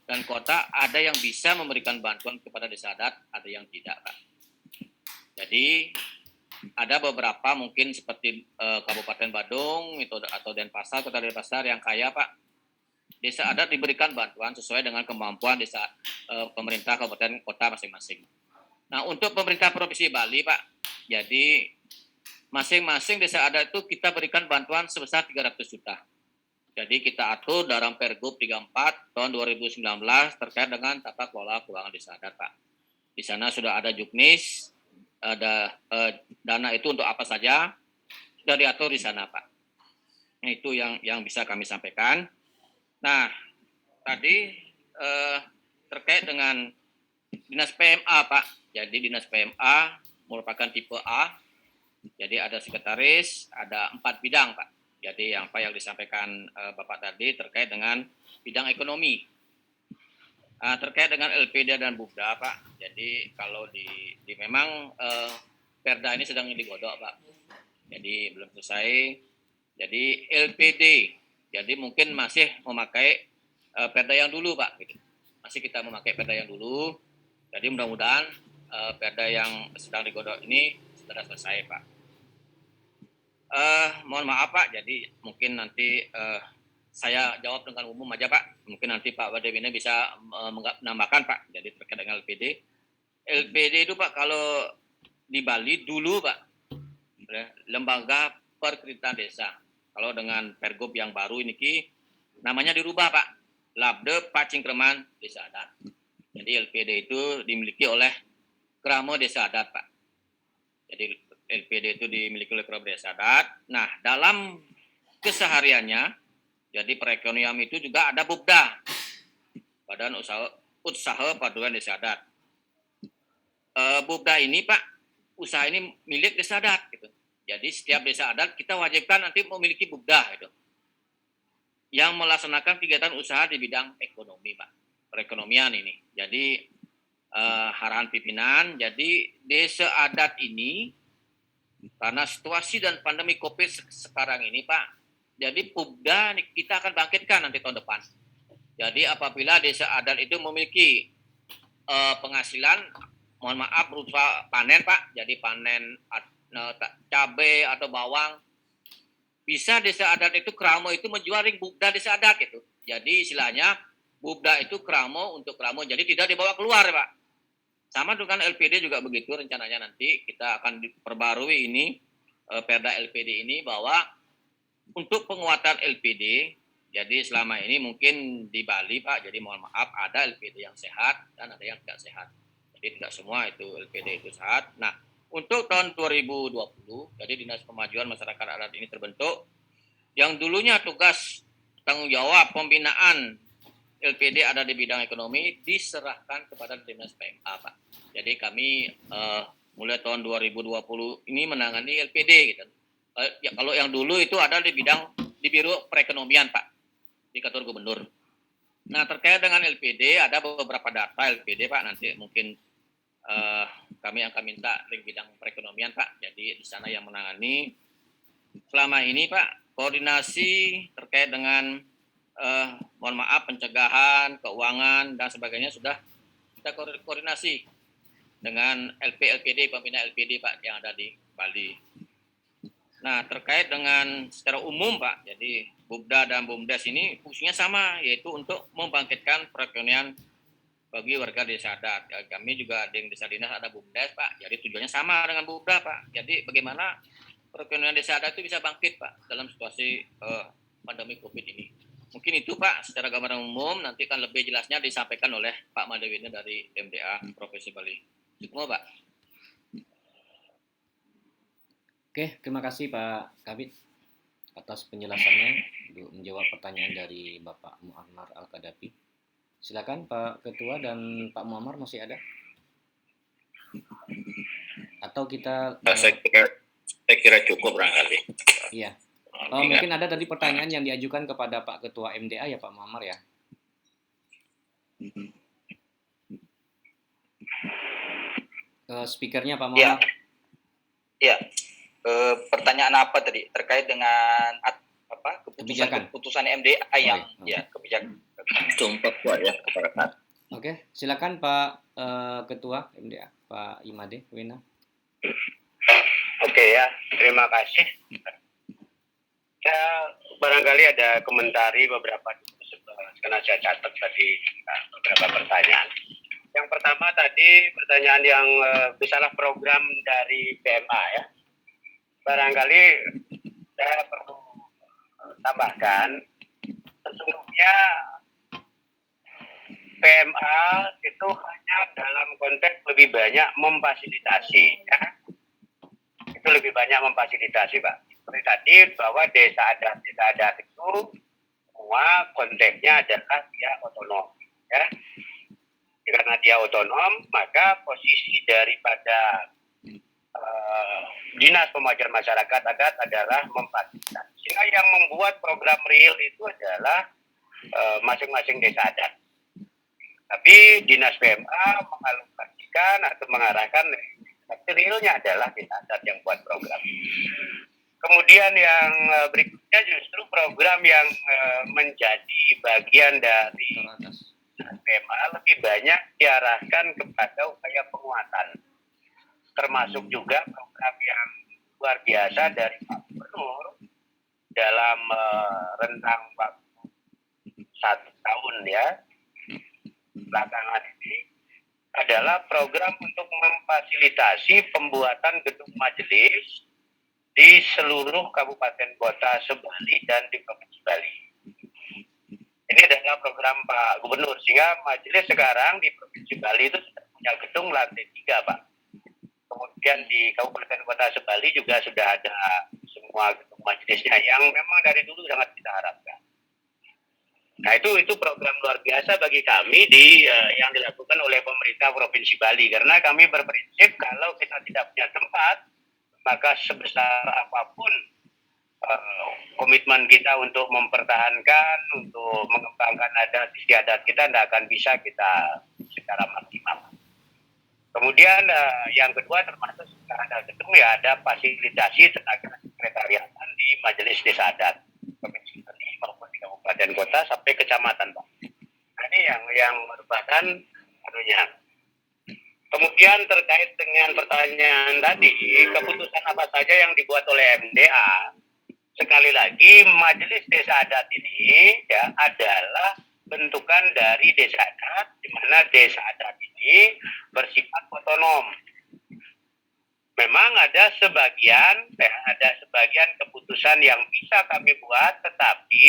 dan kota ada yang bisa memberikan bantuan kepada desa adat, ada yang tidak Pak. Jadi ada beberapa mungkin seperti Kabupaten Badung atau Denpasar, Kota Denpasar yang kaya Pak. Desa adat diberikan bantuan sesuai dengan kemampuan desa pemerintah kabupaten kota masing-masing. Nah, untuk pemerintah Provinsi Bali Pak, jadi masing-masing desa adat itu kita berikan bantuan sebesar 300 juta. Jadi kita atur dalam Pergub 34 tahun 2019 terkait dengan tata kelola keuangan desa adat Pak. Di sana sudah ada juknis, ada dana itu untuk apa saja, sudah diatur di sana Pak. Nah, itu yang bisa kami sampaikan. Nah, tadi terkait dengan Dinas PMA Pak. Jadi Dinas PMA merupakan tipe A. Jadi ada sekretaris, ada 4 bidang Pak. Jadi yang disampaikan Bapak tadi terkait dengan bidang ekonomi. Terkait dengan LPD dan Bubda Pak. Jadi kalau memang Perda ini sedang digodok Pak. Jadi belum selesai. Jadi LPD. Jadi mungkin masih memakai Perda yang dulu Pak. Gitu. Masih kita memakai Perda yang dulu. Jadi mudah-mudahan Perda yang sedang digodok ini sudah selesai Pak. Mohon maaf Pak, jadi mungkin nanti saya jawab dengan umum aja Pak. Mungkin nanti Pak Wadewina bisa menambahkan Pak. Jadi terkait dengan LPD. LPD itu Pak kalau di Bali dulu Pak, lembaga perkerintahan desa. Kalau dengan pergub yang baru ini namanya dirubah Pak. Labde Pacingkreman Desa Adat. Jadi LPD itu dimiliki oleh Kramo Desa Adat Pak. Jadi LPD itu dimiliki oleh Kramo Desa Adat. Nah dalam kesehariannya, jadi perekonomian itu juga ada BUPDA, Badan Usaha Paduan Desa Adat. BUPDA ini Pak, usaha ini milik desa adat gitu. Jadi setiap desa adat kita wajibkan nanti memiliki BUPDA gitu, yang melaksanakan kegiatan usaha di bidang ekonomi Pak, perekonomian ini. Jadi arahan pimpinan, jadi desa adat ini karena situasi dan pandemi COVID sekarang ini Pak, jadi BUPDA kita akan bangkitkan nanti tahun depan. Jadi apabila desa adat itu memiliki penghasilan, mohon maaf berupa panen Pak, jadi panen cabai atau bawang, bisa desa adat itu Kramo itu menjual ring BUPDA desa adat gitu. Jadi istilahnya BUPDA itu Kramo untuk Kramo, jadi tidak dibawa keluar Pak. Sama dengan LPD juga begitu rencananya nanti kita akan diperbarui ini Perda LPD ini bahwa untuk penguatan LPD, jadi selama ini mungkin di Bali Pak, jadi mohon maaf ada LPD yang sehat dan ada yang tidak sehat. Jadi tidak semua itu LPD itu sehat. Nah, untuk tahun 2020, jadi Dinas Pemajuan Masyarakat Adat ini terbentuk, yang dulunya tugas tanggung jawab pembinaan LPD ada di bidang ekonomi diserahkan kepada Dinas PMA Pak. Jadi kami mulai tahun 2020 ini menangani LPD gitu. Ya, kalau yang dulu itu ada di Biro Perekonomian Pak, di kantor gubernur. Nah terkait dengan LPD ada beberapa data LPD Pak, nanti mungkin kami akan minta di bidang perekonomian Pak. Jadi di sana yang menangani selama ini Pak, koordinasi terkait dengan mohon maaf pencegahan, keuangan dan sebagainya sudah kita koordinasi dengan LPD, pembina LPD Pak yang ada di Bali. Nah terkait dengan secara umum Pak, jadi BUPDA dan BUMDes ini fungsinya sama, yaitu untuk membangkitkan perekonomian bagi warga desa adat. Ya, kami juga di desa dinas ada BUMDes Pak, jadi tujuannya sama dengan BUPDA Pak. Jadi bagaimana perekonomian desa adat itu bisa bangkit Pak dalam situasi pandemi COVID ini. Mungkin itu Pak secara gambaran umum, nanti kan lebih jelasnya disampaikan oleh Pak Madewina dari MDA Provinsi Bali. Itu Pak. Oke, terima kasih Pak Kabid atas penjelasannya untuk menjawab pertanyaan dari Bapak Muammar Al-Qaddafi. Silakan Pak Ketua dan Pak Muammar masih ada? Atau kita Saya kira cukup barangkali. Iya. Mungkin ada tadi pertanyaan yang diajukan kepada Pak Ketua MDA ya Pak Muammar ya. Speakernya Pak Muammar. Ya. Pertanyaan apa tadi terkait dengan keputusan MDA yang kebijakan. Sumpah kuat ya kepada. Oke, silakan Pak Ketua MDA Pak Imade Wena. Oke ya, terima kasih. Saya barangkali ada komentari beberapa karena saya catat tadi beberapa pertanyaan. Yang pertama tadi pertanyaan yang misalnya program dari PMA ya. Barangkali saya perlu tambahkan, sesungguhnya PMA itu hanya dalam konteks lebih banyak memfasilitasi ya. Itu lebih banyak memfasilitasi Pak. Seperti tadi bahwa desa adat itu semua konteksnya adalah dia otonom ya. Karena dia otonom, maka posisi daripada Dinas Pemajuan Masyarakat Adat adalah memfasilitasi. Sehingga yang membuat program real itu adalah masing-masing desa adat. Tapi Dinas PMA mengalokasikan atau mengarahkan, tapi realnya adalah desa adat yang buat program. Kemudian yang berikutnya justru program yang menjadi bagian dari PMA lebih banyak diarahkan kepada upaya penguatan. Termasuk juga program yang luar biasa dari Pak Gubernur dalam rentang waktu 1 tahun ya belakangan ini adalah program untuk memfasilitasi pembuatan gedung majelis di seluruh kabupaten kota se-Bali dan di Provinsi Bali. Ini adalah program Pak Gubernur, sehingga majelis sekarang di Provinsi Bali itu sudah punya gedung lantai 3, Pak. Kemudian di Kabupaten Kota se-Bali juga sudah ada semua gedung majelisnya yang memang dari dulu sangat kita harapkan. Nah itu program luar biasa bagi kami yang dilakukan oleh pemerintah Provinsi Bali, karena kami berprinsip kalau kita tidak punya tempat, maka sebesar apapun komitmen kita untuk mempertahankan, untuk mengembangkan adat istiadat kita tidak akan bisa kita secara maksimal. Kemudian yang kedua termasuk ada gedung ya, ada fasilitasi tenaga sekretariatan di Majelis Desa Adat Provinsi Bali maupun di kabupaten kota sampai kecamatan, Pak. Ini yang merupakan anunya. Kemudian terkait dengan pertanyaan tadi, keputusan apa saja yang dibuat oleh MDA? Sekali lagi, Majelis Desa Adat ini ya adalah bentukan dari desa adat, di mana desa adat ini bersifat otonom. Memang ada sebagian keputusan yang bisa kami buat, tetapi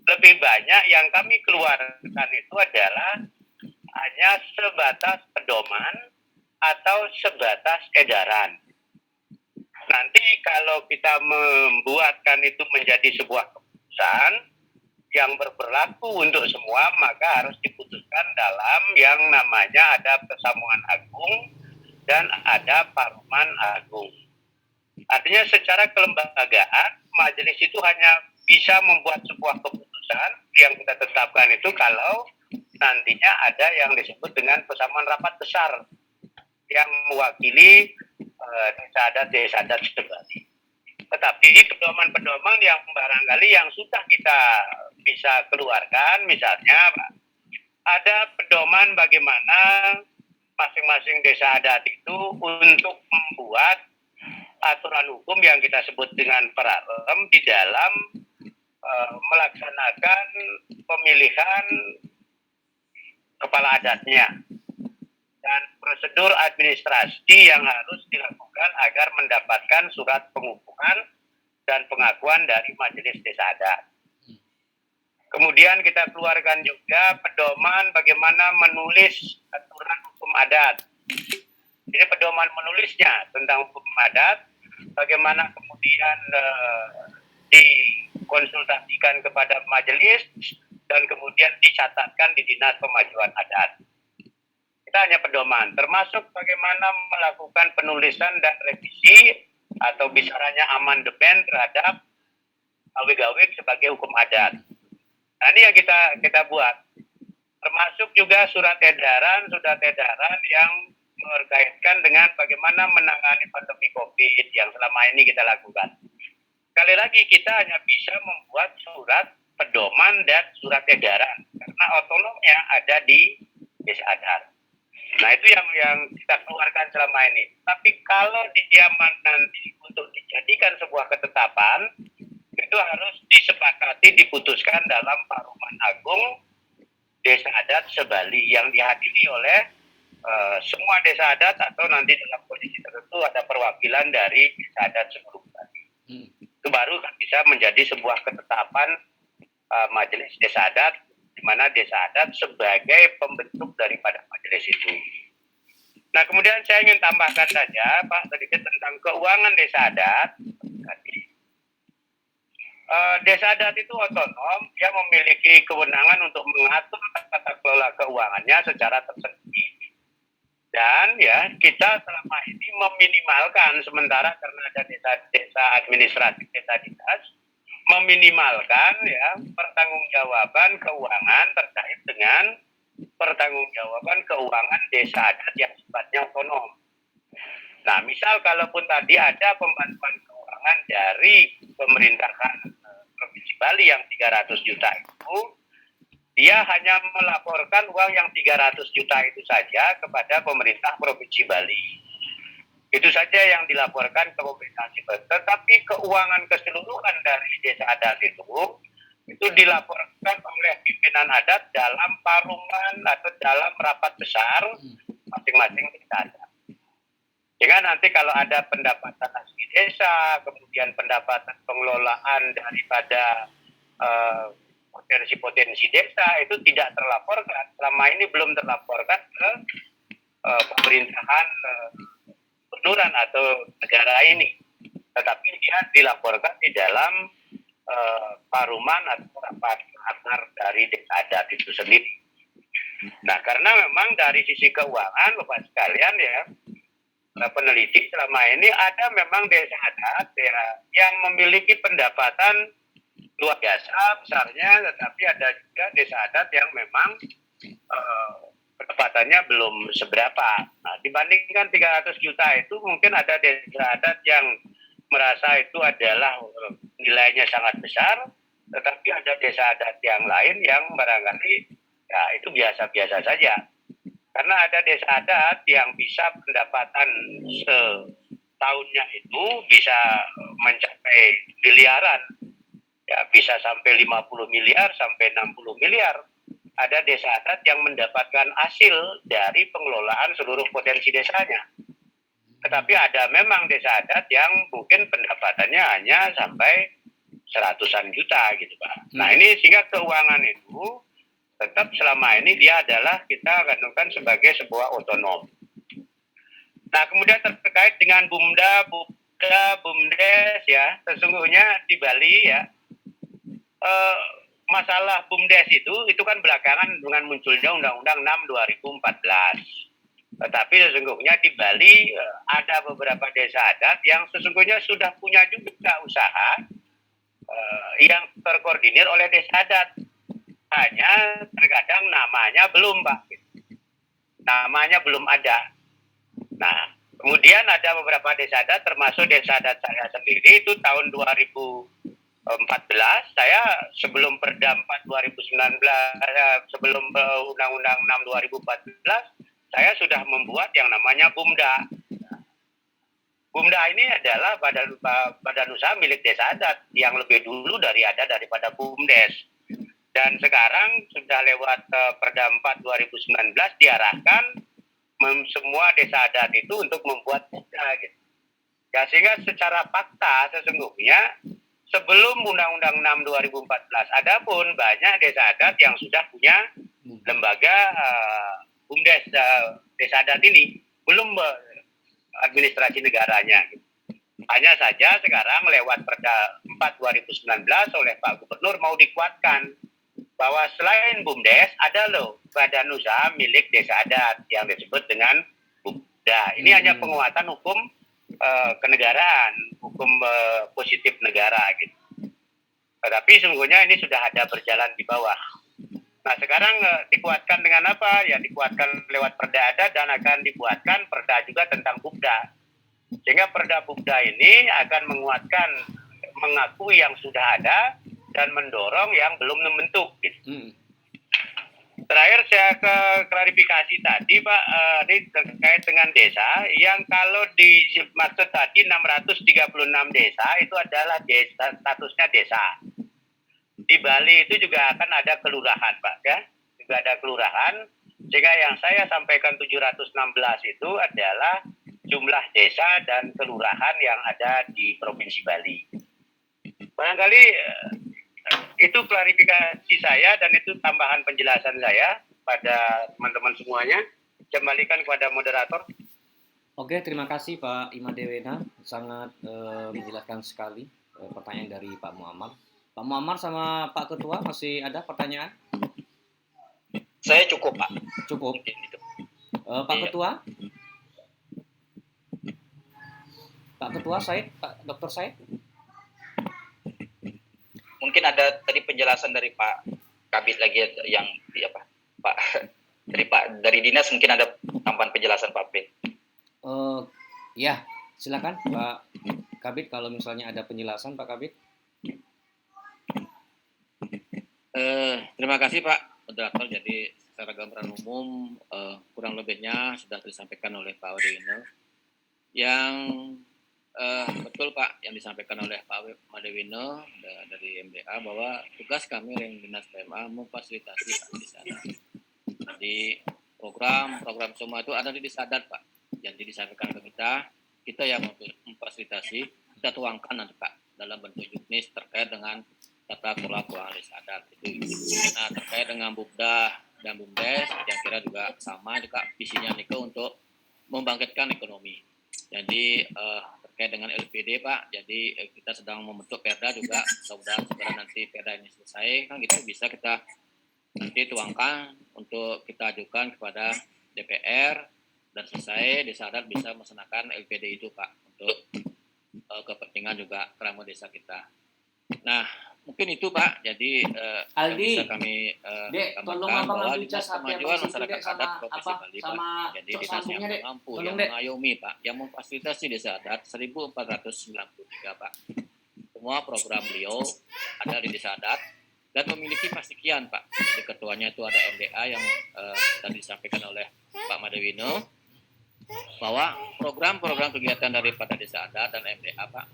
lebih banyak yang kami keluarkan itu adalah hanya sebatas pedoman atau sebatas edaran. Nanti kalau kita membuatkan itu menjadi sebuah keputusan yang berlaku untuk semua, maka harus diputuskan dalam yang namanya ada Persamuan Agung dan ada Paruman Agung. Artinya secara kelembagaan, majelis itu hanya bisa membuat sebuah keputusan yang kita tetapkan itu kalau nantinya ada yang disebut dengan Persamuan Rapat Besar yang mewakili desa adat se-Bali. Tetapi pedoman-pedoman yang barangkali yang sudah kita bisa keluarkan, misalnya ada pedoman bagaimana masing-masing desa adat itu untuk membuat aturan hukum yang kita sebut dengan perarem di dalam melaksanakan pemilihan kepala adatnya dan prosedur administrasi yang harus dilakukan agar mendapatkan surat pengukuhan dan pengakuan dari Majelis Desa Adat. Kemudian kita keluarkan juga pedoman bagaimana menulis aturan hukum adat. Jadi pedoman menulisnya tentang hukum adat, bagaimana kemudian dikonsultasikan kepada majelis dan kemudian dicatatkan di Dinas Pemajuan Adat. Kita hanya pedoman, termasuk bagaimana melakukan penulisan dan revisi atau bicaranya amandemen terhadap awig-awig sebagai hukum adat. Nah, ini yang kita buat. Termasuk juga surat edaran yang berkaitan dengan bagaimana menangani pandemi COVID yang selama ini kita lakukan. Sekali lagi kita hanya bisa membuat surat pedoman dan surat edaran karena otonomnya ada di desa adat. Nah itu yang kita keluarkan selama ini. Tapi kalau dia nanti untuk dijadikan sebuah ketetapan, itu harus disepakati, diputuskan dalam Paruman Agung Desa Adat se-Bali yang dihadiri oleh semua desa adat atau nanti dalam kondisi tertentu ada perwakilan dari desa adat seluruh Bali. Itu baru kan bisa menjadi sebuah ketetapan Majelis Desa Adat, di mana desa adat sebagai pembentuk daripada majelis itu. Nah, kemudian saya ingin tambahkan saja, Pak, sedikit tentang keuangan desa adat. Desa adat itu otonom, dia memiliki kewenangan untuk mengatur tata kelola keuangannya secara tersendiri. Dan ya, kita selama ini meminimalkan, sementara karena ada desa administratif, desa dinas, meminimalkan ya pertanggungjawaban keuangan terkait dengan pertanggungjawaban keuangan desa adat yang sifatnya otonom. Nah, misal kalaupun tadi ada pembantuan keuangan dari pemerintahan Provinsi Bali yang 300 juta itu, dia hanya melaporkan uang yang 300 juta itu saja kepada pemerintah Provinsi Bali. Itu saja yang dilaporkan ke pemerintah. Tetapi keuangan keseluruhan dari desa adat itu itu dilaporkan oleh pimpinan adat dalam parungan atau dalam rapat besar masing-masing desa adat. Sehingga nanti kalau ada pendapatan asli desa, kemudian pendapatan pengelolaan daripada potensi-potensi desa itu tidak terlaporkan. Selama ini belum terlaporkan ke pemerintahan penuran atau negara ini. Tetapi dia dilaporkan di dalam paruman atau rapat akar dari desa adat itu sendiri. Nah, karena memang dari sisi keuangan, Bapak sekalian ya, peneliti selama ini ada memang desa adat ya, yang memiliki pendapatan luar biasa besarnya, tetapi ada juga desa adat yang memang pendapatannya belum seberapa. Nah, dibandingkan 300 juta itu mungkin ada desa adat yang merasa itu adalah nilainya sangat besar, tetapi ada desa adat yang lain yang barangkali ya itu biasa-biasa saja. Karena ada desa adat yang bisa pendapatan setahunnya itu bisa mencapai miliaran. Ya, bisa sampai 50 miliar sampai 60 miliar. Ada desa adat yang mendapatkan hasil dari pengelolaan seluruh potensi desanya. Tetapi ada memang desa adat yang mungkin pendapatannya hanya sampai seratusan juta gitu Pak. Nah ini sehingga keuangan itu tetap selama ini dia adalah kita katakan sebagai sebuah otonom. Nah kemudian terkait dengan BUMDes ya, sesungguhnya di Bali ya, masalah BUMDes itu kan belakangan dengan munculnya Undang-Undang 6 2014. Tetapi sesungguhnya di Bali ada beberapa desa adat yang sesungguhnya sudah punya juga usaha yang terkoordinir oleh desa adat. Hanya terkadang namanya belum, Pak. Namanya belum ada. Nah, kemudian ada beberapa desa adat, termasuk desa adat saya sendiri, itu tahun 2014, saya sebelum Perda 4 2019, sebelum Undang-Undang 6 2014, saya sudah membuat yang namanya BUMDA. BUMDA ini adalah badan usaha milik desa adat yang lebih dulu daripada BUMDes. Dan sekarang sudah lewat Perda 4 2019 diarahkan semua desa adat itu untuk membuat BUMDA gitu. Ya, sehingga secara fakta sesungguhnya sebelum Undang-Undang 6 2014 ada pun banyak desa adat yang sudah punya lembaga BUMDes desa adat ini, belum administrasi negaranya. Hanya saja sekarang lewat Perda 4 2019 oleh Pak Gubernur mau dikuatkan bahwa selain BUMDes ada loh badan usaha milik desa adat yang disebut dengan BUMDA. Ini hanya penguatan hukum kenegaraan, hukum positif negara gitu. Tetapi sesungguhnya ini sudah ada berjalan di bawah. Nah sekarang dikuatkan dengan apa? Ya dikuatkan lewat Perda adat dan akan dibuatkan Perda juga tentang BUMDA. Sehingga Perda BUMDA ini akan menguatkan, mengakui yang sudah ada dan mendorong yang belum membentuk. Gitu. Terakhir saya klarifikasi tadi Pak, ini terkait dengan desa yang kalau dimaksud tadi 636 desa itu adalah desa, statusnya desa. Di Bali itu juga akan ada kelurahan Pak ya, juga ada kelurahan. Sehingga yang saya sampaikan 716 itu adalah jumlah desa dan kelurahan yang ada di Provinsi Bali. Barangkali itu klarifikasi saya dan itu tambahan penjelasan saya pada teman-teman semuanya. Kembalikan kepada moderator. Oke, terima kasih Pak Imadewena, sangat menjelaskan sekali pertanyaan dari Pak Muammar. Pak Muammar sama Pak Ketua masih ada pertanyaan? Saya cukup Pak. Cukup. Pak Ketua? Pak Ketua Said, Pak Dr. Said? Mungkin ada tadi penjelasan dari Pak Kabit lagi yang apa? Pak dari Dinas mungkin ada tambahan penjelasan Pak B. Ya, silakan Pak Kabit kalau misalnya ada penjelasan Pak Kabit. Terima kasih Pak Moderator. Jadi secara gambaran umum kurang lebihnya sudah disampaikan oleh Pak Odino. Yang betul Pak yang disampaikan oleh Pak Madewino dari MDA bahwa tugas kami yang Dinas PMA memfasilitasi Pak di sana. Jadi program semua itu ada di Disadat Pak. Yang disampaikan ke kita yang memfasilitasi, kita tuangkan nanti Pak dalam bentuk juknis terkait dengan tata kelola keuangan Disadat itu. Nah terkait dengan Bumda dan Bumdes yang kira juga sama juga visinya Niko untuk membangkitkan ekonomi. Jadi terkait dengan LPD Pak, jadi kita sedang membentuk perda juga, mudah-mudahan nanti perda ini selesai kan gitu bisa kita nanti tuangkan untuk kita ajukan kepada DPR dan selesai Disadat bisa melaksanakan LPD itu Pak untuk kepentingan juga kerama desa kita. Nah mungkin itu Pak, jadi Aldi, bisa kami Dek, tolong tambahkan abang bahwa ambil Dinas cas HP Kemajuan abang situ, Masyarakat Dek, sama Adat Provinsi apa, Bali sama Pak. Jadi cok dinas yang sambungnya, Dek. mampu, Tolong, yang Dek. mengayomi Pak, yang memfasilitasi desa adat 1493 Pak. Semua program beliau ada di desa adat dan memiliki pastikian Pak. Jadi ketuanya itu ada MDA yang tadi disampaikan oleh Pak Madewino bahwa program-program kegiatan daripada desa adat dan MDA Pak,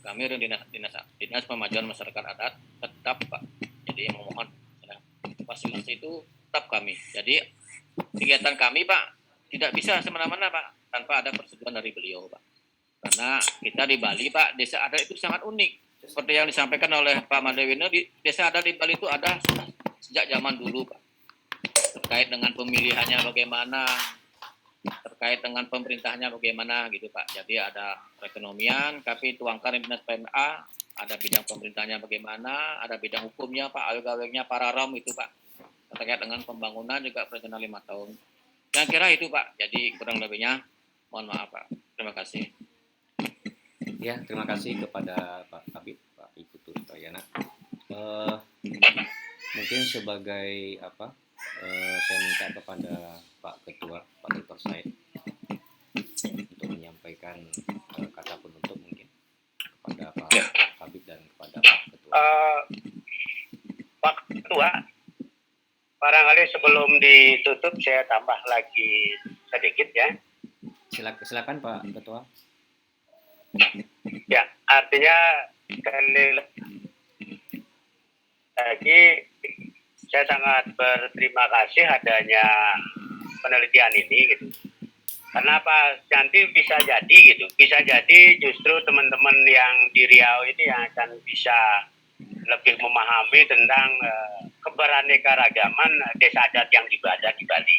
kami dinas pemajuan masyarakat adat tetap Pak. Jadi memohon fasilitas itu tetap kami. Jadi kegiatan kami Pak tidak bisa semena-mena Pak tanpa ada persetujuan dari beliau Pak. Karena kita di Bali Pak, desa adat itu sangat unik. Seperti yang disampaikan oleh Pak Madewino, desa adat di Bali itu ada sejak zaman dulu Pak. Terkait dengan pemilihannya bagaimana, terkait dengan pemerintahnya bagaimana gitu Pak. Jadi ada perekonomian, tapi tuangkan di Dinas PMA, ada bidang pemerintahnya bagaimana, ada bidang hukumnya Pak, aweg-awegnya para rom itu Pak. Terkait dengan pembangunan juga rencana 5 tahun. Yang kira itu Pak. Jadi kurang lebihnya mohon maaf Pak. Terima kasih. Ya, terima kasih kepada Pak Kabid, Pak Iputu Suryana. Mungkin sebagai saya minta kepada Pak Ketua, Pak Dr. Said untuk menyampaikan kata penutup mungkin kepada Pak Kabid dan kepada Pak Ketua. Pak Ketua, barangkali sebelum ditutup saya tambah lagi sedikit ya. Silakan Pak Ketua. Ya, artinya sekali lagi saya sangat berterima kasih adanya penelitian ini gitu. Karena apa? Nanti bisa jadi justru teman-teman yang di Riau ini yang akan bisa lebih memahami tentang keberaneka-ragaman desa adat yang ada di Bali.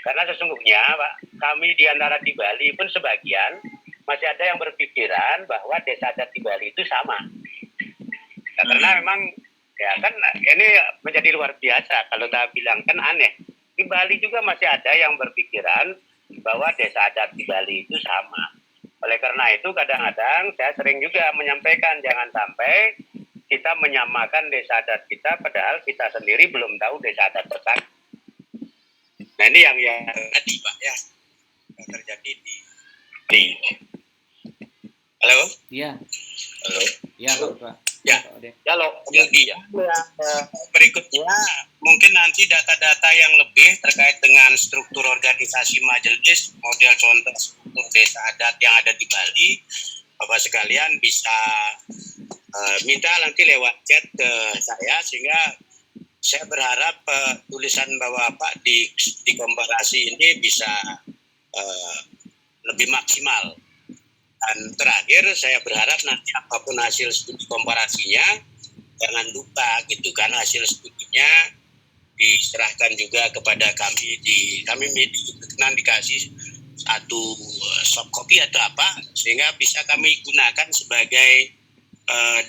Karena sesungguhnya Pak, kami di antara di Bali pun sebagian masih ada yang berpikiran bahwa desa adat di Bali itu sama. Nah, karena memang ya kan ini menjadi luar biasa kalau saya bilang kan aneh. Di Bali juga masih ada yang berpikiran bahwa desa adat di Bali itu sama. Oleh karena itu kadang-kadang saya sering juga menyampaikan jangan sampai kita menyamakan desa adat kita padahal kita sendiri belum tahu desa adat tetangga. Nah ini yang tadi Pak ya yang terjadi di Halo? Iya. Halo? Iya Pak. Ya, kalau kemudian berikutnya mungkin nanti data-data yang lebih terkait dengan struktur organisasi majelis, model contoh struktur desa adat yang ada di Bali, Bapak sekalian bisa minta nanti lewat chat ke saya sehingga saya berharap tulisan Bapak di komparasi ini bisa lebih maksimal. Dan terakhir saya berharap nanti apapun hasil studi komparasinya jangan lupa gitu kan hasil studinya diserahkan juga kepada kami dikasih satu soft copy atau apa sehingga bisa kami gunakan sebagai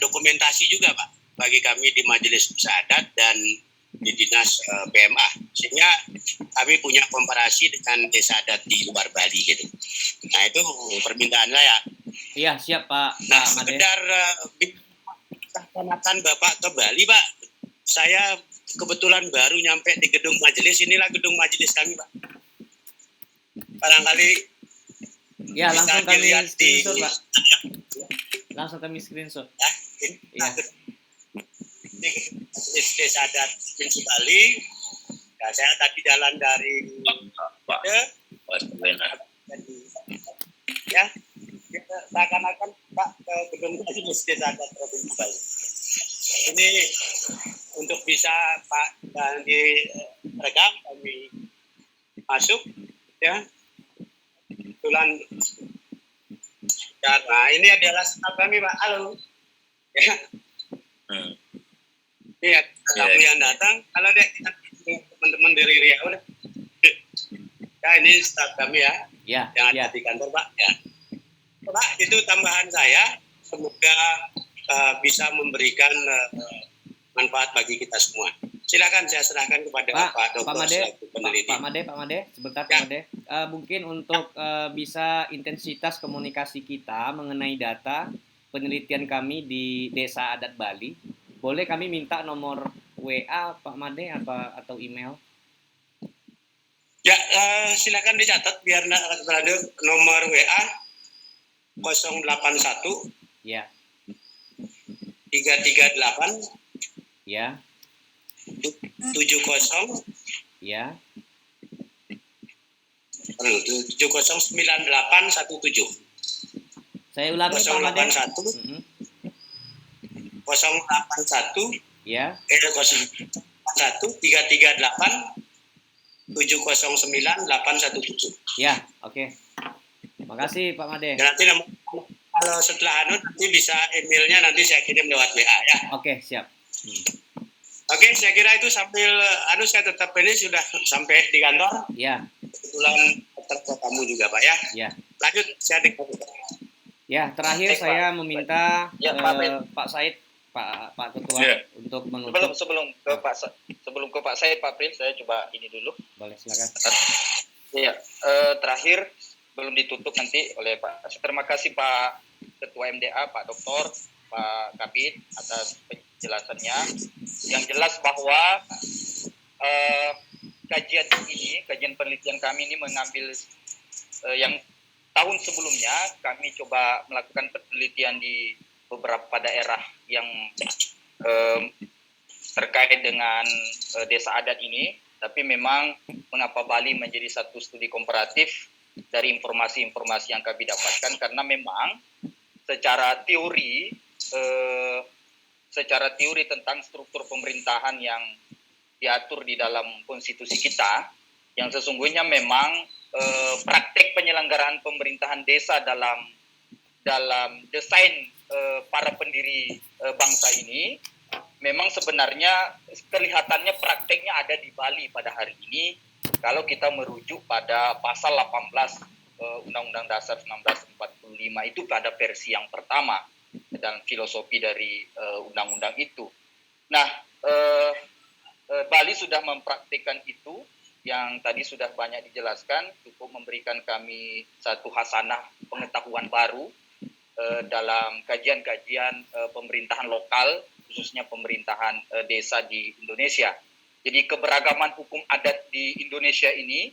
dokumentasi juga Pak bagi kami di Majelis Desa Adat dan di Dinas PMA sehingga kami punya komparasi dengan desa adat di luar Bali gitu. Nah itu permintaan saya. Iya siap Pak. Nah sekedar laksanakan Bapak ke Bali Pak. Saya kebetulan baru nyampe di gedung majelis. Inilah gedung majelis kami Pak. Barangkali ya langsung kami screenshot Pak. Ya. Langsung kami screenshot. Ya. Desa adat Provinsi Bali. Ya, saya tadi jalan dari Pak. ya seakan-akan Pak ke gedung desa adat Provinsi Bali. Ini untuk bisa Pak dan direkam kami masuk ya. Kebetulan karena ini adalah staf kami Pak. Halo. Ya. Iya, tamu yang datang. Kalau deh teman-teman dari Riau deh. Ya ini staf kami ya. Ya, Yang ada ya. di kantor Pak. Ya. Pak, itu tambahan saya. Semoga bisa memberikan manfaat bagi kita semua. Silakan saya serahkan kepada Pak Dr. selaku peneliti. Pak Made, sebentar Ya. Pak Made. Mungkin untuk bisa intensitas komunikasi kita mengenai data penelitian kami di Desa Adat Bali, boleh kami minta nomor WA Pak Made atau email? Ya, silakan dicatat biar ada nomor WA 081 Ya, 338 ya, 70 ya. 709817. Saya ulangi Pak Made. 081 081 Ya, 081 338 709817. ya, oke. Makasih Pak Made. Dan nanti kalau setelah nanti bisa emailnya nanti saya kirim lewat WA ya. Oke, siap. Oke, saya kira itu sambil saya tetap ini sudah sampai di kantor. Ya, Kebetulan kamu juga Pak ya. ya. Lanjut saya di Ya, terakhir Baik, saya Pak. meminta Ya, Pak Ben. Pak Said, Pak Ketua Ya. untuk menutup. Sebelum ke Pak Said, Pak Prince, saya coba ini dulu. Boleh, silakan. Iya, terakhir belum ditutup nanti oleh Pak. Terima kasih Pak Ketua MDA, Pak Doktor, Pak Kabid atas penjelasannya. Yang jelas bahwa kajian penelitian kami ini mengambil yang tahun sebelumnya kami coba melakukan penelitian di beberapa daerah yang terkait dengan desa adat ini, tapi memang mengapa Bali menjadi satu studi komparatif dari informasi-informasi yang kami dapatkan, karena memang secara teori tentang struktur pemerintahan yang diatur di dalam konstitusi kita, yang sesungguhnya memang praktek penyelenggaraan pemerintahan desa dalam desain para pendiri bangsa ini memang sebenarnya kelihatannya prakteknya ada di Bali pada hari ini kalau kita merujuk pada pasal 18 Undang-Undang Dasar 1945 itu pada versi yang pertama dan filosofi dari undang-undang itu. Nah, Bali sudah mempraktikkan itu, yang tadi sudah banyak dijelaskan, cukup memberikan kami satu hasanah pengetahuan baru dalam kajian-kajian pemerintahan lokal, khususnya pemerintahan desa di Indonesia. Jadi keberagaman hukum adat di Indonesia ini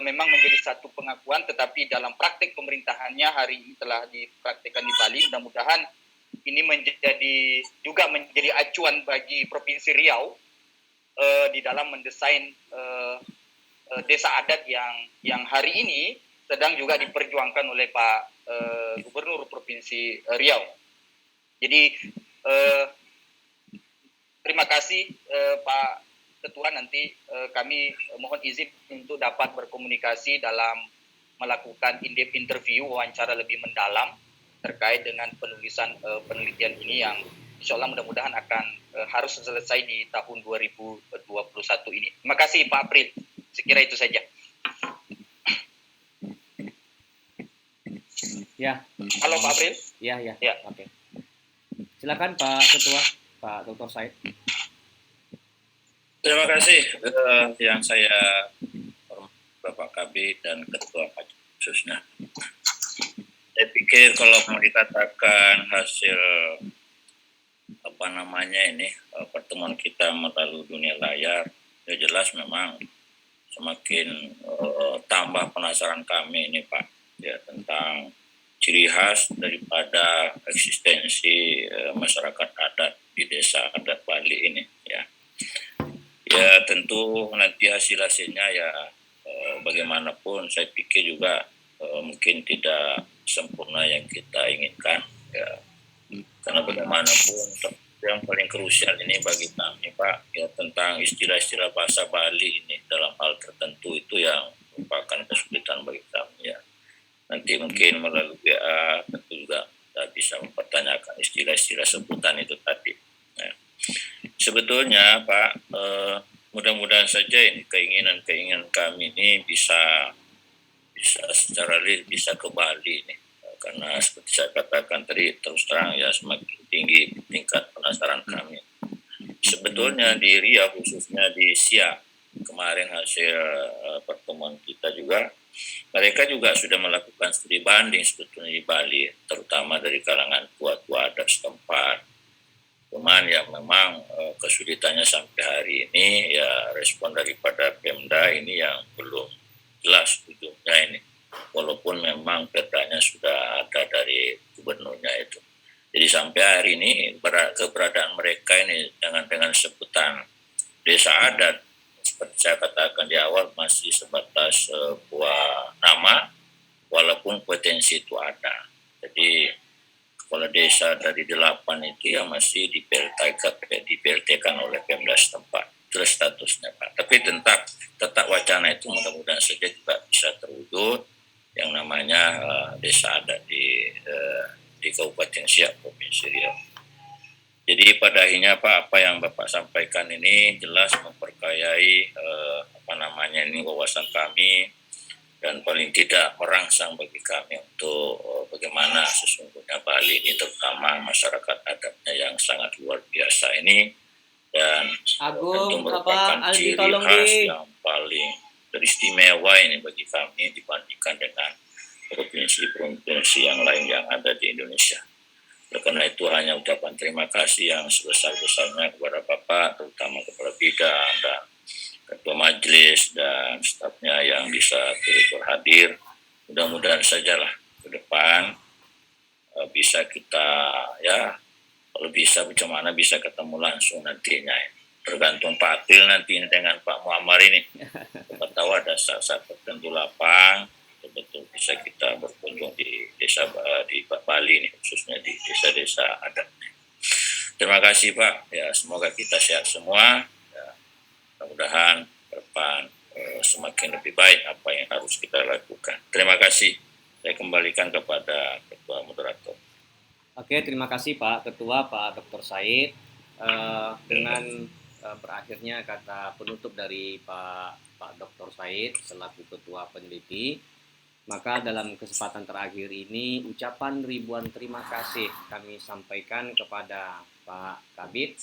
memang menjadi satu pengakuan, tetapi dalam praktik pemerintahannya hari ini telah dipraktikkan di Bali. Mudah-mudahan ini juga menjadi acuan bagi Provinsi Riau di dalam mendesain desa adat yang hari ini sedang juga diperjuangkan oleh Pak Gubernur Provinsi Riau. Jadi terima kasih Pak Ketua, nanti kami mohon izin untuk dapat berkomunikasi dalam melakukan in-depth interview, wawancara lebih mendalam terkait dengan penulisan penelitian ini yang insya Allah mudah-mudahan akan harus selesai di tahun 2021 ini. Terima kasih Pak April. Sekira itu saja. Ya. Halo Pak April. Ya. Ya. Oke. Silakan Pak Ketua, Pak Dr. Said. Terima kasih yang saya hormati Bapak Kabid dan Ketua khususnya. Saya pikir kalau mau dikatakan hasil pertemuan kita melalui dunia layar, ya jelas memang semakin tambah penasaran kami ini Pak, ya tentang ciri khas daripada eksistensi masyarakat adat di desa adat Bali ini ya. Ya tentu nanti hasilnya ya bagaimanapun saya pikir juga mungkin tidak sempurna yang kita inginkan, ya. Karena bagaimanapun yang paling krusial ini bagi kami, Pak, ya, tentang istilah-istilah bahasa Bali ini dalam hal tertentu itu yang merupakan kesulitan bagi kami, ya. Nanti mungkin melalui WA tentu juga kita bisa mempertanyakan istilah-istilah sebutan itu tadi. Nah, sebetulnya Pak, mudah-mudahan saja ini keinginan kami ini bisa secara real bisa ke Bali nih, karena seperti saya katakan tadi, terus terang ya semakin tinggi tingkat penasaran kami. Sebetulnya di Riau, khususnya di Siak, kemarin hasil pertemuan kita juga, mereka juga sudah melakukan studi banding sebetulnya di Bali, terutama dari kalangan tua-tua adat setempat. Cuman ya memang kesulitannya sampai hari ini ya respon daripada Pemda ini yang belum jelas ujungnya ini. Walaupun memang perdanya sudah ada dari gubernurnya itu. Jadi sampai hari ini keberadaan mereka ini dengan sebutan desa adat, seperti saya katakan di awal, masih sebatas sebuah nama, walaupun potensi itu ada. Jadi kepala desa dari 8 itu yang masih di-PLT-kan oleh Pemda setempat. Itu statusnya, Pak. Tapi tetap wacana itu mudah-mudahan saja juga bisa terwujud, yang namanya desa adat di Kabupaten Siak, Provinsi Riau. Jadi pada akhirnya Pak, apa yang Bapak sampaikan ini jelas memperkayai ini wawasan kami, dan paling tidak merangsang bagi kami untuk bagaimana sesungguhnya Bali ini, terutama masyarakat adatnya yang sangat luar biasa ini, dan tentu merupakan ciri khas yang paling beristimewa ini bagi kami dibandingkan dengan provinsi-provinsi yang lain yang ada di Indonesia. Karena itu hanya ucapan terima kasih yang sebesar-besarnya kepada Bapak, terutama kepala bidang dan ketua majelis dan stafnya yang bisa turut berhadir. Mudah-mudahan sajalah ke depan bisa kita, ya, kalau bisa bagaimana bisa ketemu langsung nantinya. Tergantung Pak Atil nanti dengan Pak Muammar ini. Kita tahu ada saat-saat tertentu lapang, betul-betul bisa kita berkunjung di desa di Bali ini, khususnya di desa-desa adat. Terima kasih Pak. Ya, semoga kita sehat semua. Mudah-mudahan ke depan semakin lebih baik apa yang harus kita lakukan. Terima kasih. Saya kembalikan kepada Ketua Moderator. Oke, terima kasih Pak Ketua, Pak Dr. Said. Dengan berakhirnya kata penutup dari Pak Dr. Said selaku Ketua Peneliti, maka dalam kesempatan terakhir ini ucapan ribuan terima kasih kami sampaikan kepada Pak Kabid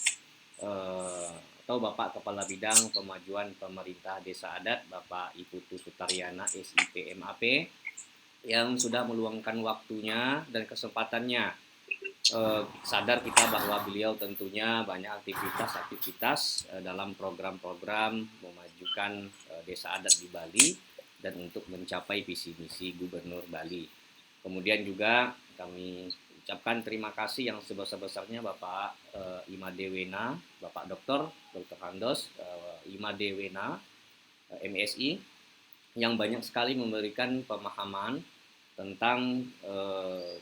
atau Bapak Kepala Bidang Pemajuan Pemerintah Desa Adat, Bapak Iputu Sutariana SIP MAP, yang sudah meluangkan waktunya dan kesempatannya. Sadar kita bahwa beliau tentunya banyak aktivitas dalam program-program memajukan desa adat di Bali dan untuk mencapai visi misi Gubernur Bali. Kemudian juga kami ucapkan terima kasih yang sebesar-besarnya Bapak Imadewena, Bapak Dr. Handos Imadewena MSI, yang banyak sekali memberikan pemahaman tentang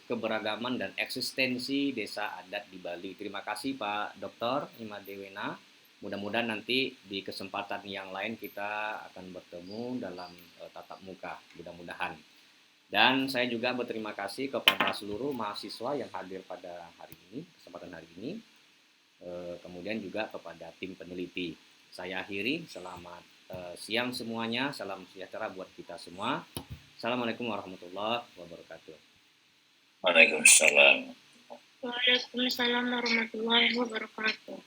keberagaman dan eksistensi desa adat di Bali. Terima kasih Pak Dr. Imadewena. Mudah-mudahan nanti di kesempatan yang lain kita akan bertemu dalam tatap muka, mudah-mudahan. Dan saya juga berterima kasih kepada seluruh mahasiswa yang hadir pada hari ini, kesempatan hari ini. Kemudian juga kepada tim peneliti. Saya akhiri, selamat siang semuanya, salam sejahtera buat kita semua. Assalamualaikum warahmatullahi wabarakatuh. Waalaikumsalam. Waalaikumsalam warahmatullahi wabarakatuh.